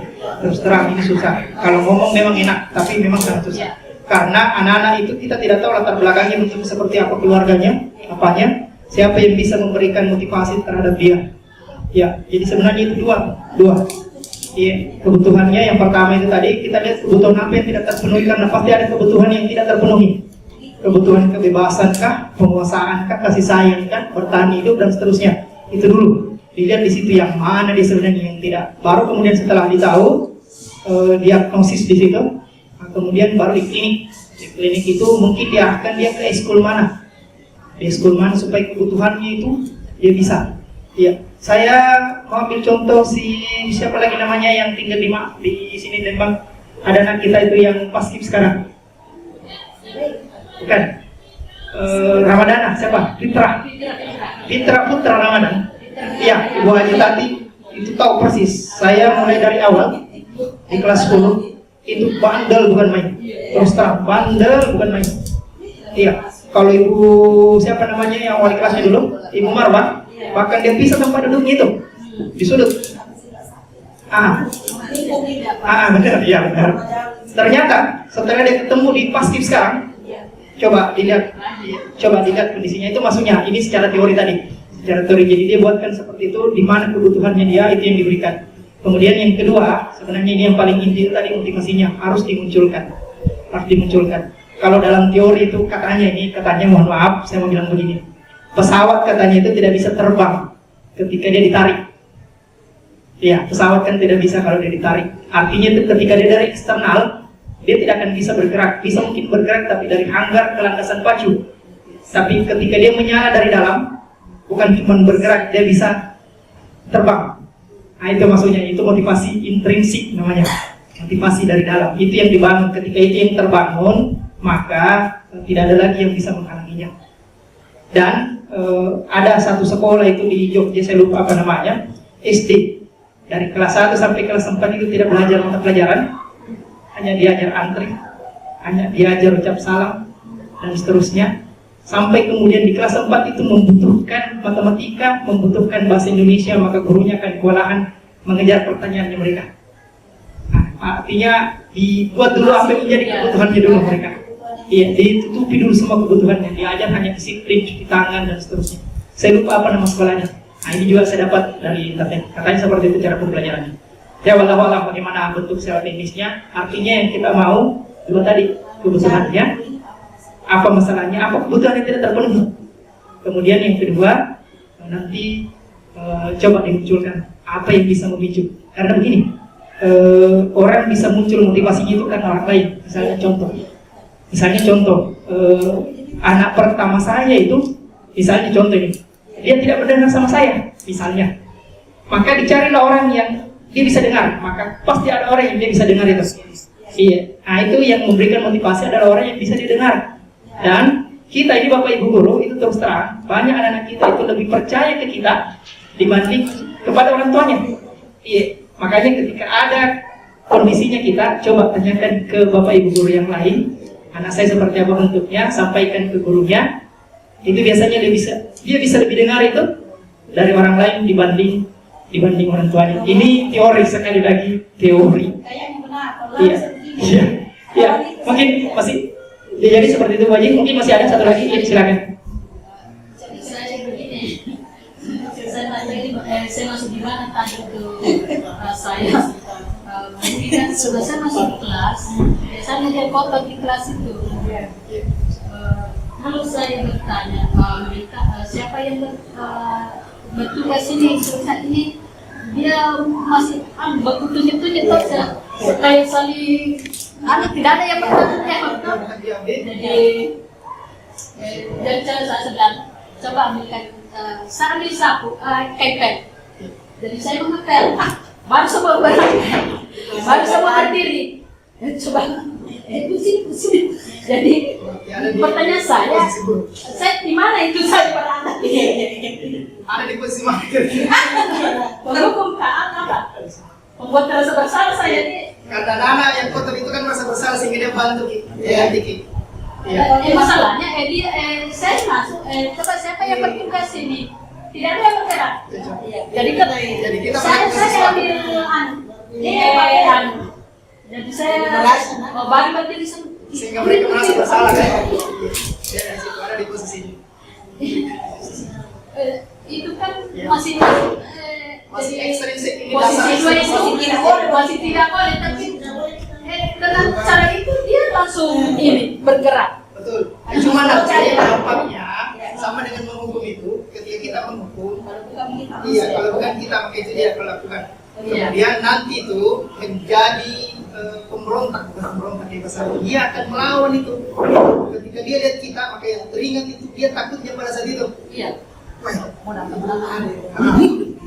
Terus terang ini susah. Kalau ngomong memang enak, tapi memang sangat susah. Karena anak-anak itu kita tidak tahu latar belakangnya bentuk seperti apa, keluarganya, apanya, siapa yang bisa memberikan motivasi terhadap dia. Ya, jadi sebenarnya itu dua. Iya, kebutuhannya yang pertama itu tadi kita lihat kebutuhan apa yang tidak terpenuhi, karena pasti ada kebutuhan yang tidak terpenuhi. Kebutuhan kebebasan kah, penguasaan kah, kasih sayang kah, bertahan hidup dan seterusnya. Itu dulu dilihat di situ yang mana dia sebenarnya yang tidak. Baru kemudian setelah ditahu diagnosis di situ, kemudian baru di klinik. Di klinik itu mungkin diarahkan dia ke eskul mana, di eskul mana supaya kebutuhannya itu dia bisa. Iya, saya mau ambil contoh siapa lagi namanya yang tinggal di sini Lembang. Ada anak kita itu yang paskib sekarang. Bukan. Ramadana siapa? Fitra Putra Ramadan. Iya, Ibu Haji Tati itu tahu persis. Saya mulai dari awal di kelas 10 itu bandel bukan main. Terus terang bandel bukan main. Iya, kalau Ibu siapa namanya yang wali kelasnya dulu, Ibu Marwah, bahkan dia pisah tempat duduknya itu. di sudut. Benar, iya benar. Ternyata setelah dia ketemu di paskib sekarang, coba dilihat kondisinya itu maksudnya. Ini secara teori tadi, secara teori. Jadi dia buatkan seperti itu, di mana kebutuhannya dia itu yang diberikan. Kemudian yang kedua, sebenarnya ini yang paling inti tadi, motivasinya harus dimunculkan. Kalau dalam teori itu katanya mohon maaf, saya mau bilang begini. Pesawat katanya itu tidak bisa terbang ketika dia ditarik. Iya, pesawat kan tidak bisa kalau dia ditarik. Artinya itu ketika dia dari eksternal, dia tidak akan bisa bergerak. Bisa mungkin bergerak tapi dari hanggar ke landasan pacu. Tapi ketika dia menyala dari dalam, bukan cuma bergerak, dia bisa terbang. Nah itu maksudnya, itu motivasi intrinsik namanya. Motivasi dari dalam, itu yang dibangun. Ketika itu yang terbangun, maka tidak ada lagi yang bisa menghalanginya. Dan ada satu sekolah itu di Jogja, saya lupa apa namanya, SD. Dari kelas 1 sampai kelas 4 itu tidak belajar mata pelajaran, hanya diajar antri, hanya diajar ucap salam, dan seterusnya. Sampai kemudian di kelas 4 itu membutuhkan matematika, membutuhkan bahasa Indonesia, maka gurunya akan kewalahan mengejar pertanyaannya mereka. Nah, artinya dibuat dulu apa yang menjadi kebutuhannya dulu mereka. Iya, ditutupi dulu semua kebutuhannya, diajar hanya disiplin, cuci tangan, dan seterusnya. Saya lupa apa nama sekolahnya. Nah ini juga saya dapat dari internet, katanya seperti itu cara pembelajarannya. Ya wallahualam bagaimana bentuk secara teknisnya. Artinya yang kita mau dulu tadi, kebutuhannya, apa masalahnya, apa kebutuhan yang tidak terpenuhi. Kemudian yang kedua, nanti coba dimunculkan apa yang bisa memicu. Karena begini, orang bisa muncul motivasinya itu karena orang lain. Misalnya contoh, anak pertama saya itu, misalnya contoh ini, dia tidak mendengar sama saya, misalnya. Maka dicarilah orang yang dia bisa dengar, maka pasti ada orang yang dia bisa dengar itu. Iya, nah itu yang memberikan motivasi adalah orang yang bisa didengar. Dan kita ini Bapak Ibu Guru itu terus terang, banyak anak-anak kita itu lebih percaya ke kita dibanding kepada orang tuanya. Iya, makanya ketika ada kondisinya kita coba tanyakan ke Bapak Ibu Guru yang lain, anak saya seperti apa bentuknya, sampaikan ke gurunya. Itu biasanya dia bisa lebih dengar itu dari orang lain dibanding orang tuanya. Ini teori, sekali lagi teori. Iya. Mungkin masih jadi seperti itu, Wajib. Mungkin masih ada satu lagi, ya, silakan. Jadi saya begini, saya masuk di mana tadi itu saya. Mungkin kan sudah saya masuk kelas, biasanya dia kotor di kelas itu. Lalu saya bertanya, siapa yang bertugas ini? Saat ini dia masih bertunjuk-tunjuk saja, supaya saling, tidak ada yang bertanya. Jadi saya sedang coba ambilkan, saya ambil sapu, kain. Jadi saya mengepel, baru semua berdiri. Coba, pusing. Jadi pertanyaan saya di mana itu saya berada? Ada di posisi mana? Penghukum apa? Membuat rasa bersalah saya ini. Karena anak yang kotor itu kan merasa bersalah sehingga dia bantu Diki. Masalahnya saya masuk, coba siapa yang bertugas ini? Tidak ada yang bergerak. Jadi kita saya ambil jadi saya baru berdiri sehingga mereka merasa bersalah kan? Ya, ada di posisi ini. Itu kan masih ekstrinsik ini masih tidak boleh, tapi dengan cara itu dia langsung ini bergerak. Betul. Cuma dampaknya sama dengan menghukum itu, ketika kita menghukum, kalau bukan kita maka itu dia melakukan. Kemudian nanti itu menjadi pemberontak, dia akan melawan itu. Ketika dia lihat kita, maka yang teringat itu dia takutnya pada saat itu. Iya. Mau datang begitu.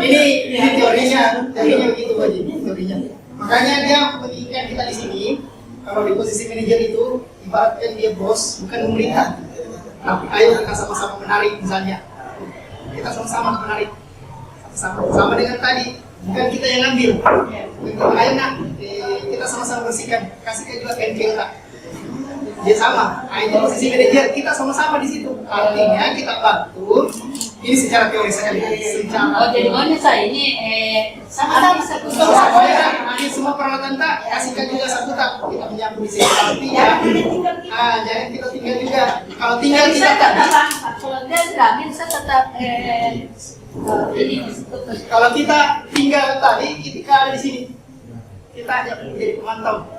Ini teorinya begitu Wajib, teorinya. Makanya dia menginginkan kita di sini. Kalau di posisi manajer itu, ibaratkan dia bos, bukan pemerintah. Tapi ayo kita sama-sama menarik misalnya. Kita sama-sama menarik. Sama dengan tadi. Bukan kita yang ambil. Ayo nak, kita sama-sama bersihkan. Kasihkan juga kain kita. Dia sama. Nah, itu posisi manajer, kita sama-sama di situ. Artinya kita bantu Ini secara teori sekali. Oh, jadi maunya saya ini Sama-sama satu Ini semua peralatan tak kasihkan juga satu tak kita menyapu di sini. Artinya, jangan kita tinggal juga. Kalau tinggal kita tak. Kalau dia ramen saya tetap ini. Kalau kita tinggal tadi, ketika ada di sini, kita hanya menjadi pemantau.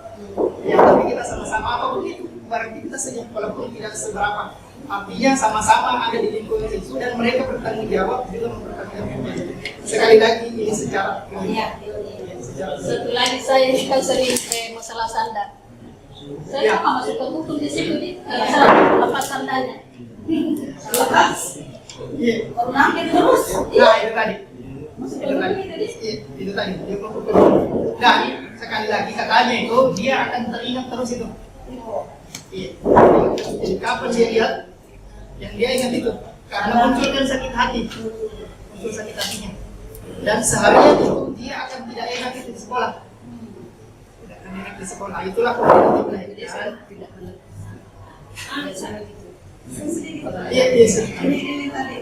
Ya, tapi kita sama-sama apapun itu, barang kita saja, walaupun tidak seberapa. Artinya sama-sama ada di lingkungan itu dan mereka bertanggung jawab juga mempertanggungjawabkan. Sekali lagi ini secara Satu lagi saya kan sering masalah sandal. Saya sama masuk ke hukum di situ nih, masalah lepas sandalnya. Lepas. Iya. Ornamen terus. Nah, itu tadi. Itu tadi. Dia berpukul. Dan sekali lagi katanya itu dia akan teringat terus itu. Iya. Jadi kapan dia lihat yang dia ingat itu karena muncul kan sakit hati, muncul sakit hatinya. Dan seharian itu dia akan tidak enak itu di sekolah. Tidak akan enak di sekolah. Itulah komunikatifnya. Tidak benar. Iya, biasa. Ini tadi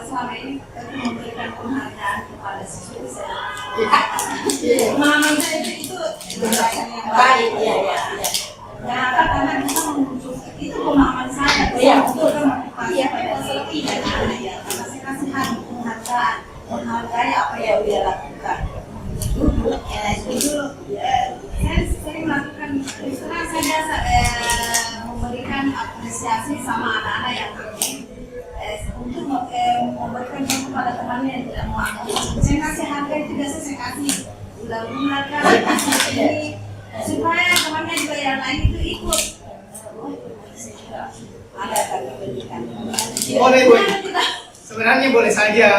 selama ini tadi memberikan penghargaan kepada siswa saya. Pemahaman saya itu tindakan yang baik, ya. Nah, karena kita menuju itu pemahaman saya. Untuk memotivasi pada setiap anak ya. Karena saya kasih penghargaan, menghargai apa yang dia lakukan. Ya, itu saya sering melakukan. Sekarang saya biasa memberikan apresiasi sama anak-anak yang untuk memberikan kepada temannya yang tidak mau. Saya kasih harga itu biasa saya kasih bulan-bulan ini supaya temannya juga yang lain itu ikut. Ada kami berikan. Boleh. Sebenarnya boleh saja.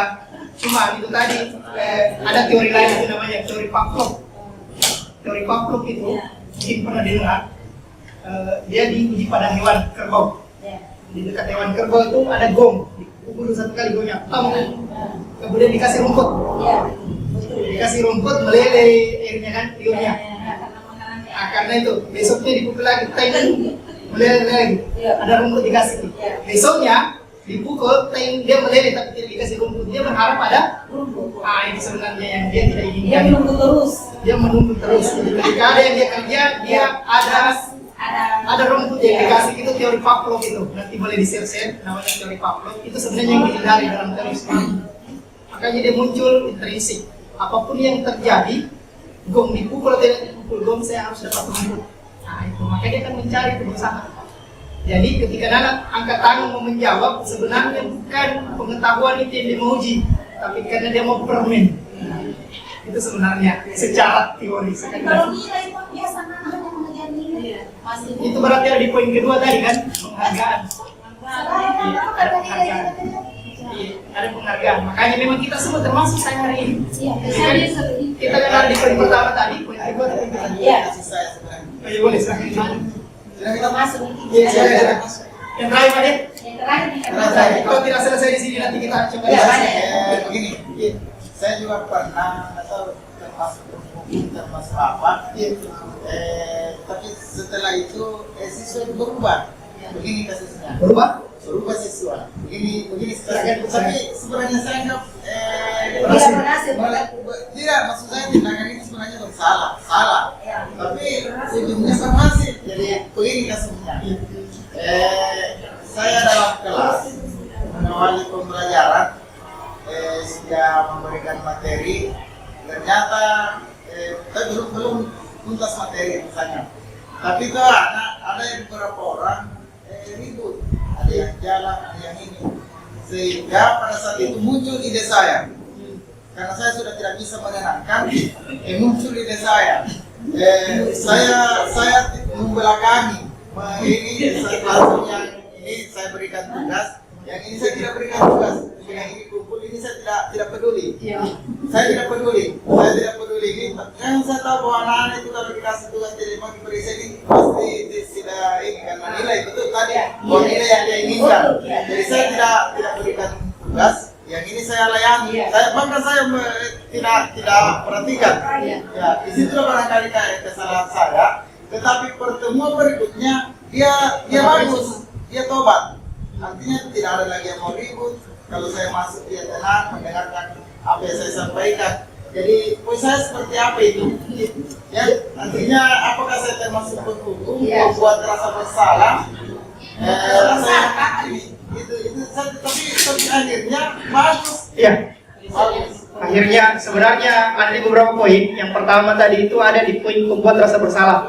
Cuma itu tadi ada teori lain itu namanya teori Pavlov. Teori Pavlov itu mungkin pernah dengar. Dia diuji pada hewan kerbau. Di dekat hewan kerbau itu ada gong, dipukul satu kali gongnya, kemudian dikasih rumput. Dikasih rumput meleleh airnya kan, liurnya. Nah, karena itu besoknya dipukul lagi, meleleh lagi. Ada rumput dikasih. Besoknya dipukul, dia meleleh tapi tidak dikasih rumput. Dia berharap ada rumput. Itu sebenarnya yang dia tidak inginkan. Dia menunggu terus. Dia menunggu terus. Jadi ketika ada yang dia kerja, dia ada rumput yang dikasih. Itu teori Pavlov itu. Nanti boleh di-share namanya teori Pavlov. Itu sebenarnya yang dihindari dalam teori Islam. Makanya dia muncul intrinsik. Apapun yang terjadi, gong dipukul atau tidak dipukul, gong saya harus dapat rumput. Nah itu, makanya dia akan mencari itu bersama. Jadi ketika anak angkat tangan mau menjawab, sebenarnya bukan pengetahuan itu yang dia mau uji, tapi karena dia mau permen. Itu sebenarnya secara teori. Kalau nilai Pak, biasa anak-anak yang mengejar nilai. Itu berarti ada di poin kedua tadi kan, penghargaan. Ada penghargaan. Makanya memang kita semua termasuk saya hari ini. Kita kan ada di poin pertama tadi, poin kedua tadi. Iya. Boleh silahkan. Sudah kita masuk. Iya, silakan. Yang terakhir Pak De. Yang terakhir. Kalau tidak selesai di sini nanti kita coba. Begini, saya juga pernah atau termasuk apa? Tapi setelah itu siswa berubah. Begini kasusnya. Berubah Siswa. Begini sekarang. Tapi sebenarnya saya anggap tidak, maksud saya tindakan ini sebenarnya salah. Tapi ujungnya berhasil. Jadi begini kasusnya. Saya dalam kelas mengawali pembelajaran, sudah memberikan materi, ternyata belum tuntas materi misalnya. Tapi itu ada beberapa orang ribut, ada yang jalan, ada yang ini, sehingga pada saat itu muncul ide saya. Karena saya sudah tidak bisa menenangkan, muncul ide saya. Saya membelakangi. Ini langsung yang ini saya berikan tugas, yang ini saya tidak berikan tugas. Yang ini kumpul, ini saya tidak peduli. Saya tidak peduli ini. Yang saya tahu bahwa anak-anak itu kalau dikasih tugas tidak mau diberi ini pasti tidak ini karena nilai betul tadi bahwa nilai yang dia inginkan. Jadi saya tidak berikan tugas. Yang ini saya layani. Bahkan saya tidak perhatikan. Ya, di situ barangkali kesalahan saya. Tetapi pertemuan berikutnya dia bagus, dia tobat. artinya tidak ada lagi yang mau ribut. Kalau saya masuk dia tenang mendengarkan apa yang saya sampaikan. Jadi poin saya seperti apa itu? Ya, artinya apakah saya termasuk penghukum membuat rasa bersalah? Tapi akhirnya bagus. Iya. Bagus. Akhirnya sebenarnya ada di beberapa poin. Yang pertama tadi itu ada di poin pembuat rasa bersalah.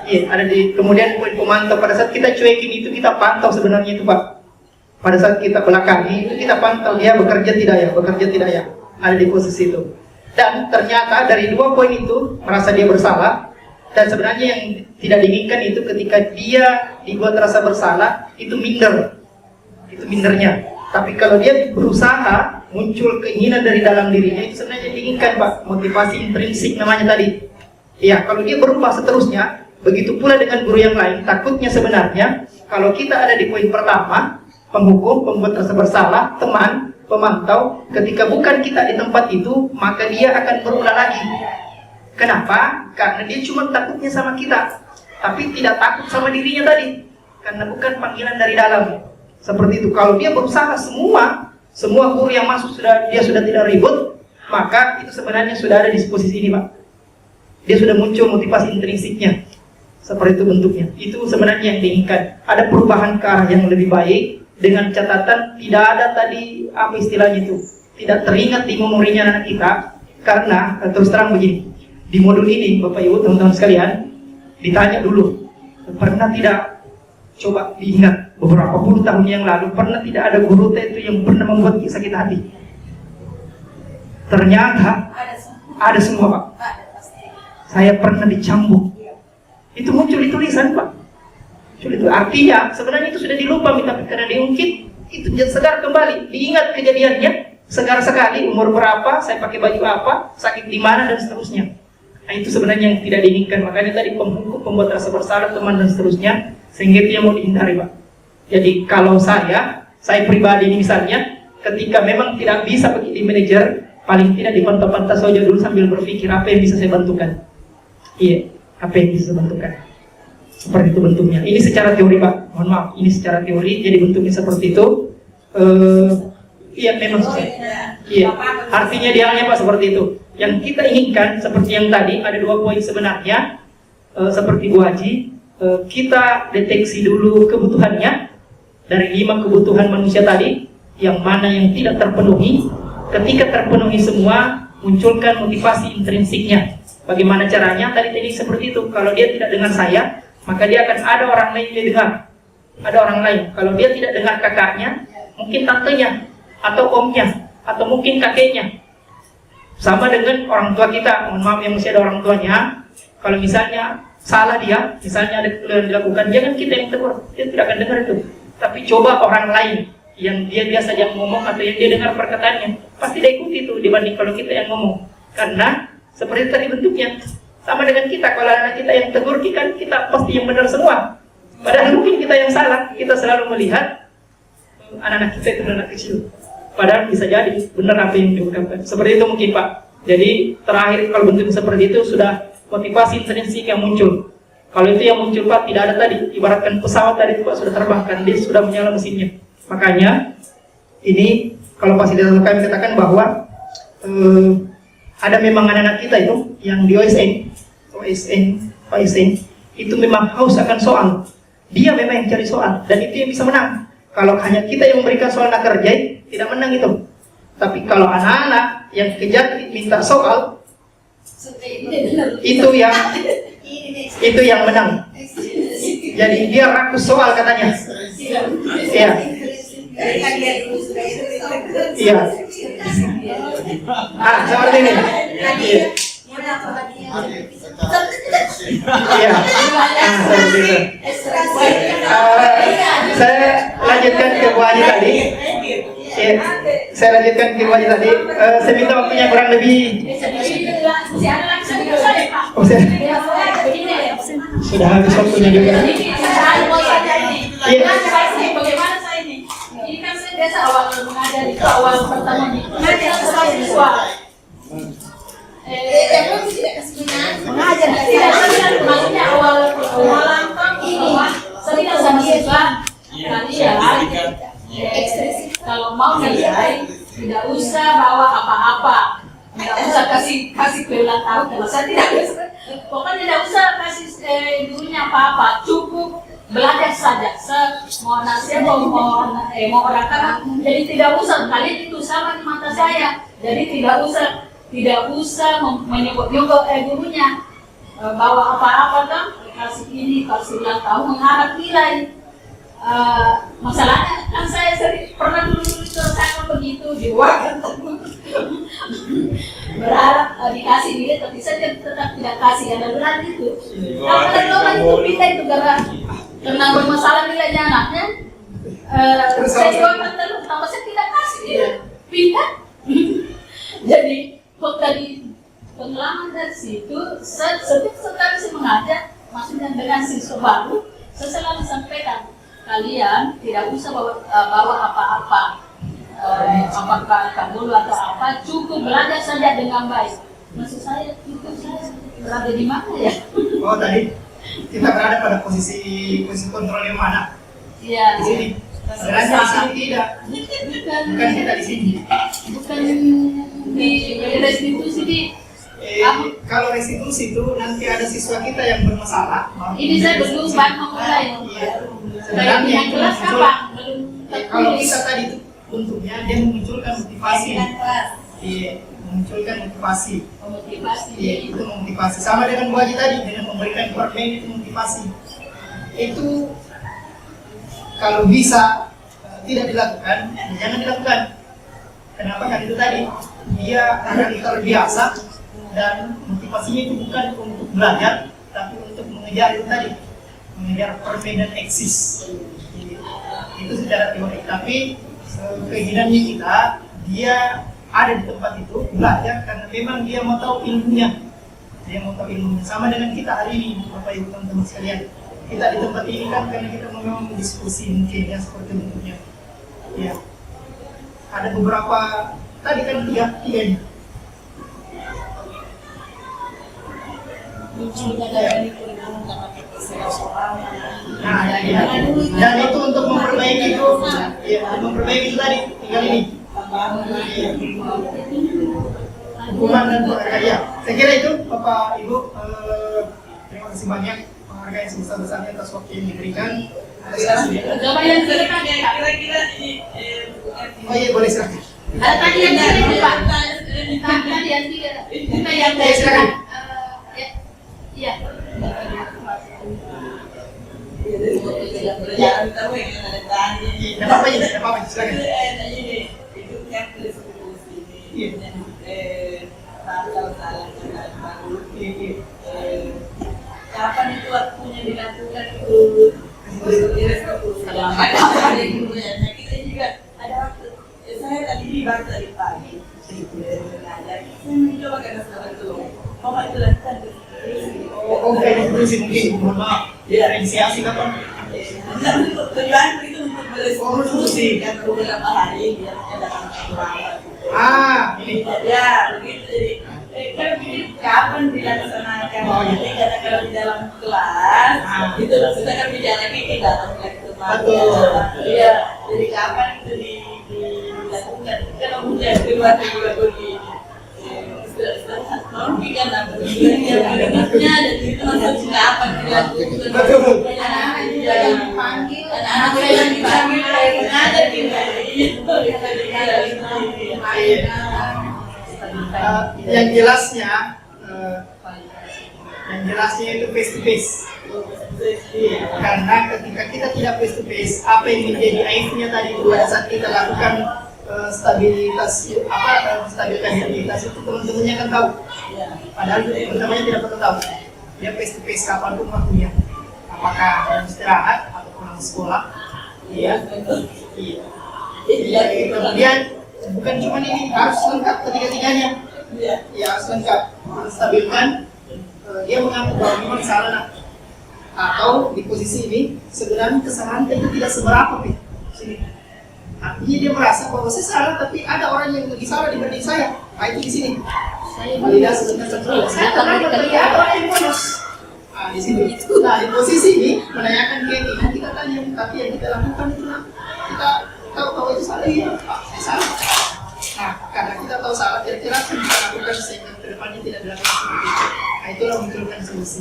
Iya, ada di kemudian poin pemantau. Pada saat kita cuekin itu kita pantau sebenarnya itu Pak. Pada saat kita belakangi itu kita pantau dia bekerja tidak ya. Ada di posisi itu. Dan ternyata dari dua poin itu merasa dia bersalah. Dan sebenarnya yang tidak diinginkan itu ketika dia dibuat rasa bersalah itu minder. Itu mindernya. Tapi kalau dia berusaha muncul keinginan dari dalam dirinya itu sebenarnya diinginkan Pak, motivasi intrinsik namanya tadi. Ya, kalau dia berubah seterusnya, begitu pula dengan guru yang lain. Takutnya sebenarnya kalau kita ada di poin pertama, penghukum, pembuat rasa bersalah, teman, pemantau, ketika bukan kita di tempat itu, maka dia akan berulang lagi. Kenapa? Karena dia cuma takutnya sama kita, tapi tidak takut sama dirinya tadi, karena bukan panggilan dari dalam. Seperti itu. Kalau dia berusaha semua guru yang masuk dia sudah tidak ribut, maka itu sebenarnya sudah ada di posisi ini Pak. Dia sudah muncul motivasi intrinsiknya. Seperti itu bentuknya. Itu sebenarnya yang diinginkan. Ada perubahan ke arah yang lebih baik dengan catatan tidak ada tadi apa istilahnya itu, tidak teringat di memorinya anak kita. Karena terus terang begini, di modul ini Bapak Ibu teman-teman sekalian ditanya dulu, pernah tidak coba diingat beberapa puluh tahun yang lalu pernah tidak ada guru itu yang pernah membuat sakit hati? Ternyata ada semua Pak. Saya pernah dicambuk. Itu muncul di tulisan Pak. Itu artinya sebenarnya itu sudah dilupa, tapi karena diungkit itu segar kembali, diingat kejadiannya, segar sekali, umur berapa, saya pakai baju apa, sakit di mana dan seterusnya. Nah, itu sebenarnya yang tidak diinginkan. Makanya tadi penghukum, pembuat rasa bersalah, teman dan seterusnya, sehingga itu yang mau dihindari Pak. Jadi kalau saya pribadi ini misalnya, ketika memang tidak bisa pakai di manajer, paling tidak dipantau-pantau saja dulu sambil berpikir apa yang bisa saya bantukan. Iya, apa yang bisa saya bantukan. Seperti itu bentuknya. Ini secara teori Pak, mohon maaf, ini secara teori, jadi bentuknya seperti itu. Iya memang iya. Artinya dialnya Pak seperti itu. Yang kita inginkan seperti yang tadi ada dua poin sebenarnya, seperti Bu Haji, kita deteksi dulu kebutuhannya dari 5 kebutuhan manusia tadi, yang mana yang tidak terpenuhi. Ketika terpenuhi semua, munculkan motivasi intrinsiknya. Bagaimana caranya? Tadi seperti itu. Kalau dia tidak dengar saya, maka dia akan ada orang lain yang dengar. Ada orang lain. Kalau dia tidak dengar kakaknya, mungkin tantenya, atau omnya, atau mungkin kakeknya. Sama dengan orang tua kita. Mohon maaf yang masih ada orang tuanya. Kalau misalnya salah dia, misalnya ada yang dilakukan, jangan kita yang tegur. Dia tidak akan dengar itu. Tapi coba orang lain yang dia biasa yang ngomong atau yang dia dengar perkataannya, pasti dia ikuti itu dibanding kalau kita yang ngomong. Karena seperti tadi bentuknya. Sama dengan kita, kalau anak kita yang tegur kita pasti yang benar semua. Padahal mungkin kita yang salah. Kita selalu melihat anak-anak kita itu anak kecil. Padahal bisa jadi benar apa yang diungkapkan. Seperti itu mungkin Pak. Jadi terakhir kalau bentuk seperti itu sudah motivasi intrinsik yang muncul. Kalau itu yang muncul Pak, tidak ada tadi. Ibaratkan pesawat tadi itu Pak sudah terbangkan, dia sudah menyala mesinnya. Makanya ini kalau fasilitas kami katakan bahwa ada memang anak-anak kita itu yang di OSN itu memang haus akan soal. Dia memang yang cari soal dan itu yang bisa menang. Kalau hanya kita yang memberikan soal nak kerjain, tidak menang itu. Tapi kalau anak-anak yang kejar minta soal, itu yang menang. Jadi dia rakus soal katanya. Iya. Iya. Seperti ini. Iya. Seperti itu. Saya lanjutkan ke Bu Haji tadi. Saya lanjutkan ke Bu Haji tadi. Saya minta waktunya kurang lebih. Sudah habis waktunya juga. Iya. Bagaimana saya ini? Ini kan saya biasa awal mengajar itu awal pertama mengajar siswa. Mengajar tidak maksudnya awal ini sedang sama siswa. Nanti ya Kalau mau selesai, tidak usah bawa apa-apa, tidak usah kasih kue ulang tahun. Kalau saya tidak usah, pokoknya tidak usah kasih dulunya apa-apa, cukup belajar saja. Mau nasihat mau orang kanan, jadi tidak usah kalian itu sama di mata saya. Jadi tidak usah menyebut-nyebut gurunya bawa apa-apa kan, kasih ini, kasih ulang tahun mengharap nilai. Masalahnya kan saya sering pernah dulu sama begitu di luar berharap dikasih nilai, tapi saya tetap tidak kasih, ada berat itu. Karena orang itu pindah itu karena bermasalah nilainya anaknya. Saya juga terus, tambah saya tidak kasih dia pindah. Jadi kok tadi pengalaman dari situ, setiap sekali saya mengajar, maksudnya dengan siswa baru, saya selalu sampaikan, kalian tidak usah bawa apa-apa, apakah kabul atau apa, cukup belajar saja dengan baik. Maksud saya itu saya berada di mana ya? Oh tadi kita berada pada posisi kontrol yang mana? Iya. Di sini. Sebenarnya di sini tidak. Bukan kita di sini. Bukan di restitusi di. Kalau restitusi itu nanti ada siswa kita yang bermasalah. Ini saya belum memulai. Iya. Sebenarnya yang kelas kapan? Kalau kita tadi itu untuknya dia memunculkan motivasi. Iya, memunculkan motivasi. Iya, itu memotivasi. Sama dengan Bu Haji tadi, dengan memberikan permen itu motivasi. Itu kalau bisa tidak dilakukan, jangan dilakukan. Kenapa? Kan itu tadi dia akan terbiasa dan motivasinya itu bukan untuk belajar, tapi untuk mengejar itu tadi, mengejar permen dan eksis. Itu secara teori. Tapi keinginannya kita, dia ada di tempat itu belajar karena memang dia mau tahu ilmunya. Dia mau tahu ilmunya. Sama dengan kita hari ini, Bapak Ibu teman-teman sekalian. Kita di tempat ini kan karena kita memang diskusi mungkin ya seperti bentuknya. Ya. Ada beberapa tadi kan tiga-tiganya. Nah, ya. Dan itu untuk memperbaiki itu, ya, memperbaiki itu tadi tinggal ini. Hukuman dan penghargaan. Saya kira itu Bapak Ibu, terima kasih banyak penghargaan sebesar-besarnya atas waktu yang diberikan. Coba yang silakan ya, kira-kira Oh iya boleh silakan. ada tadi yang dari Pak. Tadi yang tiga, kita yang dari silakan. Iya. berjalan tahu yang ada tadi. Tidak apa-apa ya, tidak apa-apa silakan. Itu kan diskusi Iya. ini. Kalau salah baru. Iya. Kapan itu waktunya dilakukan itu? Selama itu ya. Nah, kita juga ada waktu. Saya tadi baru tadi pagi. Saya mencoba karena sekarang itu. Mau itu lakukan. Oke, diskusi mungkin. Mohon maaf. Diferensiasi kapan? Tujuan itu untuk berdiskusi kan beberapa hari biar datang ke Ini. ya begitu jadi kan kapan dilaksanakan jadi karena kalau di dalam kelas itu kita kan bicara di dalam kelas iya jadi kapan itu dilakukan kalau hujan di luar di mungkin kan berikutnya dan itu maksudnya apa dilakukan anak-anak juga yang dipanggil anak-anak yang dipanggil ada yang jelasnya itu face to face. Karena ketika kita tidak face to face, apa yang menjadi aibnya tadi pada saat kita lakukan stabilitas stabilitas itu teman-temannya kan tahu. Padahal teman-temannya tidak perlu tahu. Dia face to face kapanpun waktunya. Apakah dalam istirahat atau pulang sekolah? Iya. Kemudian bukan cuma ini, harus lengkap ketiga-tiganya. Ya harus lengkap. Menstabilkan. Dia mengaku bahwa memang salah nak. Atau di posisi ini sebenarnya kesalahan itu tidak seberapa nih. Sini. Artinya dia merasa bahwa saya salah, tapi ada orang yang lebih salah dibanding saya. Nah itu di sini. Tidak sebenarnya saya kenapa tadi ada orang yang bolos. Nah di sini. Nah di posisi ini menanyakan keinginan kita tanya, tapi yang kita lakukan itu kita tahu iya, salah. Nah, karena kita tahu salah, kira-kira akan kita lakukan sehingga kedepannya tidak dilakukan seperti itu. Nah, itulah munculkan solusi.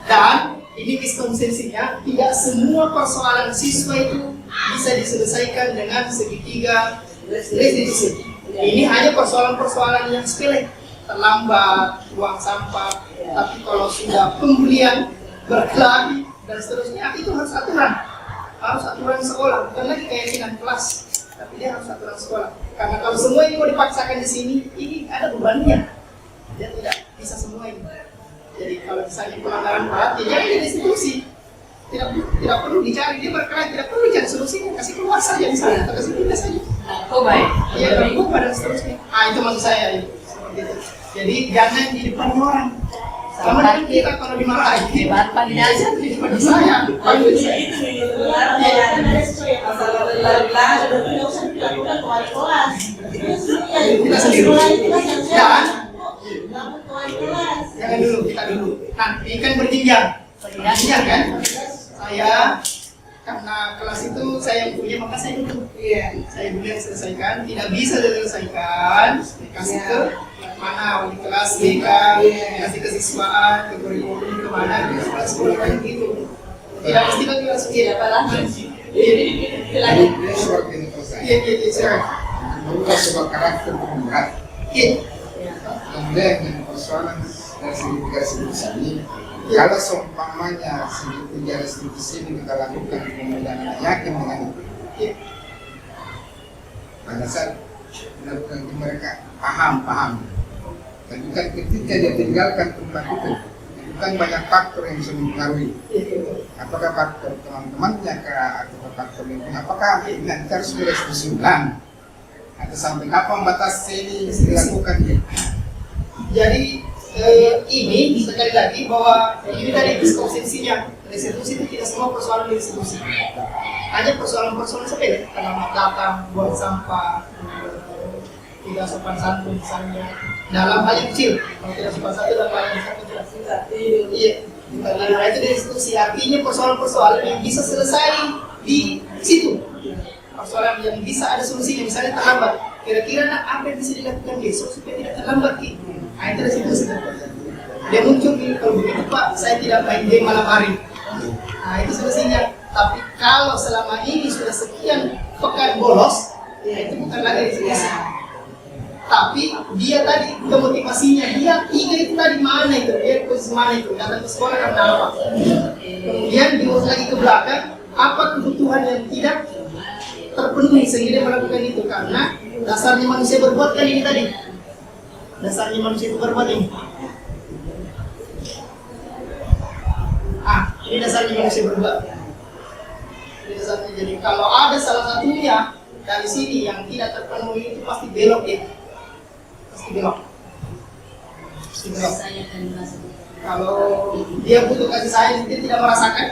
Dan ini miskonsensinya, tidak semua persoalan siswa itu bisa diselesaikan dengan segitiga restitusi. Ini hanya persoalan-persoalan yang sepele, terlambat, buang sampah. Tapi kalau sudah pembelian berkelahi dan seterusnya, itu harus aturan sekolah, bukan lagi keyakinan kelas, tapi dia harus aturan sekolah. Karena kalau semua ini mau dipaksakan di sini, ini ada bebannya. Dia tidak bisa semua ini. Jadi kalau misalnya pelanggaran berat, ya jangan jadi institusi. Tidak perlu dicari, dia berkelahi, tidak perlu cari solusinya, kasih keluar saja misalnya, atau kasih pindah saja. Oh baik. Iya, narkoba dan seterusnya. Itu maksud saya itu. Seperti itu. Jadi jangan di depan orang. Sama dengan kita kalau dimarahi. Hebat pagi aja. Di depan saya. Panggil saya. Itu sebenarnya masalah benar-benar sudah tidak usah dilakukan ke wali kelas. Kita sendiri. Dan kelas. jangan dulu, kita dulu. Nah, ini kan berjenjang. Berjenjang kan? Saya karena kelas itu saya yang punya, maka saya dulu. Iya. Saya dulu yang selesaikan. Tidak bisa diselesaikan, dikasih ke mana wali kelas, BK, kasih ke siswaan, ke kurikulum, ke mana, ke sekolah kayak gitu. Tidak mesti kan langsung apa lah. Dia seperti ini kalau saya. Iya. Berubah sebuah karakter pemberat. Iya. Kemudian yang persoalan dari segi tiga restitusi ini, kalau seumpamanya segi tiga restitusi ini kita lakukan kemudian yakin dengan itu, pada saat melakukan itu mereka paham. Tapi kan ketika dia tinggalkan tempat itu kan banyak faktor yang bisa mempengaruhi. Apakah faktor teman-temannya atau faktor lingkungan? Apakah nanti harus direstitusi ulang? Atau sampai kapan batas ini dilakukan? Jadi ini sekali lagi bahwa ini tadi miskonsepsinya, restitusi itu tidak semua persoalan restitusi. Hanya persoalan-persoalan sepele, terlambat datang, buang sampah, tidak sopan santun misalnya. Dalam hal yang kecil, kalau tidak sopan santun dalam hal yang besar tidak. Iya. Nah, itu restitusi artinya persoalan-persoalan yang bisa selesai di situ. Persoalan yang bisa ada solusinya, misalnya terlambat. Kira-kira apa yang bisa dilakukan besok supaya tidak terlambat? Nah, itu restitusi. Dia muncul kalau begitu Pak, saya tidak main game malam hari. Nah, itu solusinya. Tapi kalau selama ini sudah sekian pekan bolos, ya itu bukan lagi restitusi. Tapi dia tadi kemotivasinya, dia tiga itu tadi mana itu, dia posisi mana itu, datang ke sekolah karena apa? Kemudian diurus lagi ke belakang, apa kebutuhan yang tidak terpenuhi sehingga dia melakukan itu, karena dasarnya manusia berbuat kan ini tadi. Dasarnya manusia itu berbuat ini. Ini dasarnya manusia berbuat. Ini dasarnya, jadi kalau ada salah satunya dari sini yang tidak terpenuhi itu pasti belok ya. Pasti belok. Kalau dia butuh kasih sayang, dia tidak merasakan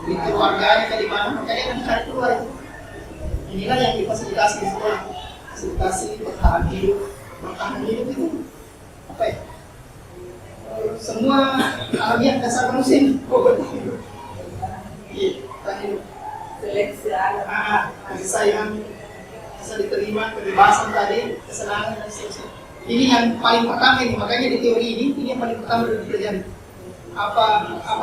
di keluarganya ke di mana, maka dia akan cari keluar itu. Inilah yang difasilitasi di sekolah. Fasilitasi bertahan hidup itu apa ya? Semua alamiah dasar manusia ini. Iya, bertahan hidup. Seleksi alam. Kasih sayang, bisa diterima, kebebasan tadi, kesenangan dan seterusnya. Ini yang paling pertama ini, makanya di teori ini yang paling pertama yang dipelajari. Apa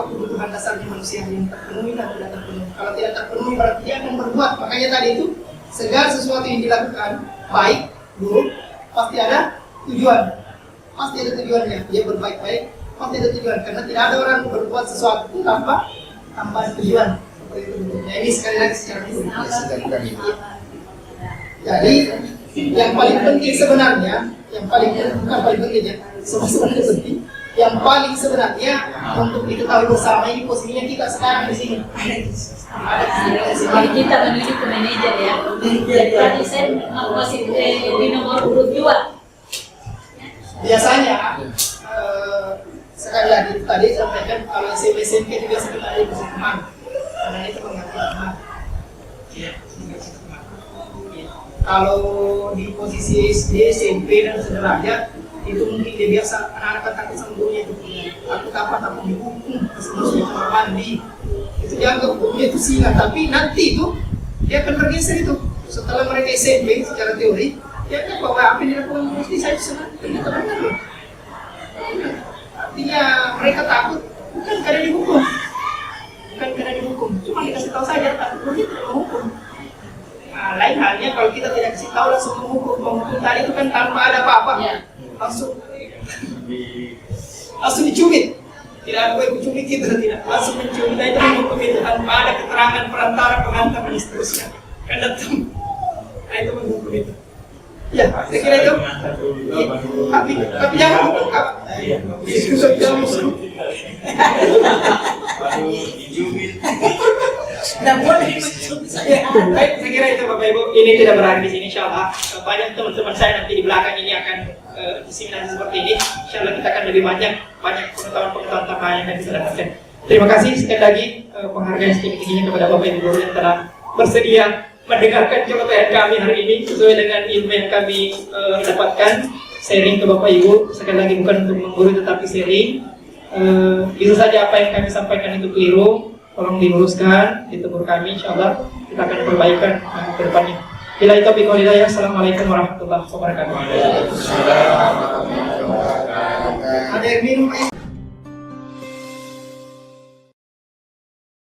kebutuhan dasarnya manusia yang terpenuhi dan tidak terpenuhi. Kalau tidak terpenuhi berarti dia akan berbuat. Makanya tadi itu segala sesuatu yang dilakukan, baik, buruk, pasti ada tujuan. Pasti ada tujuannya. Dia berbaik-baik, pasti ada tujuan. Karena tidak ada orang berbuat sesuatu tanpa tujuan. Seperti itu bentuknya. Ini sekali lagi secara umum. Jadi yang paling penting sebenarnya, bukan paling penting ya, sebenarnya penting. Yang paling sebenarnya untuk diketahui bersama ini posisinya kita sekarang di sini. Jadi kita menuju ke manajer ya. Jadi saya masih di nomor urut 2. Biasanya sekali lagi tadi sampaikan kalau SMP juga sebenarnya bisa kemana, karena itu mengerti kemana. Kalau di posisi SD, SMP dan sederajat itu mungkin dia biasa anak-anak takut sama gurunya itu. Takut apa? Takut dihukum, seterusnya kamar mandi. Itu dianggap gurunya itu singa, tapi nanti itu dia akan bergeser itu Setelah mereka SMP secara teori, ya kan bahwa apa yang dilakukan guru SD saya senang, ternyata benar loh. Artinya mereka takut bukan karena dihukum, cuma dikasih tahu saja takut begitu menghukum. Nah, lain halnya kalau kita tidak kasih tahu langsung menghukum tadi itu kan tanpa ada apa-apa, langsung dicubit. Tidak ada yang mencubit itu, tidak langsung mencubit itu menghukum itu tanpa ada keterangan perantara pengantar dan seterusnya. Kan datang, nah itu menghukum itu. Ya, saya kira itu. Tapi jangan hukum apa? Diskusi jangan hukum. Tidak boleh mencubit saya. Baik, saya kira itu Bapak Ibu. Ini tidak berakhir di sini, insya Allah. Banyak teman-teman saya nanti di belakang ini akan diseminasi seperti ini. Insya Allah kita akan lebih banyak pengetahuan-pengetahuan tambahan yang bisa dapatkan. Terima kasih sekali lagi penghargaan setinggi-tingginya kepada Bapak Ibu guru yang telah bersedia mendengarkan ceramah kami hari ini sesuai dengan ilmu yang kami dapatkan. Sharing ke Bapak Ibu, sekali lagi bukan untuk mengguru tetapi sharing. Bisa saja apa yang kami sampaikan itu keliru, tolong diluruskan, ditegur kami, insya Allah kita akan perbaikan ke depannya. Bila itu biqaul hidayah, assalamualaikum warahmatullahi wabarakatuh. Ada yang minum?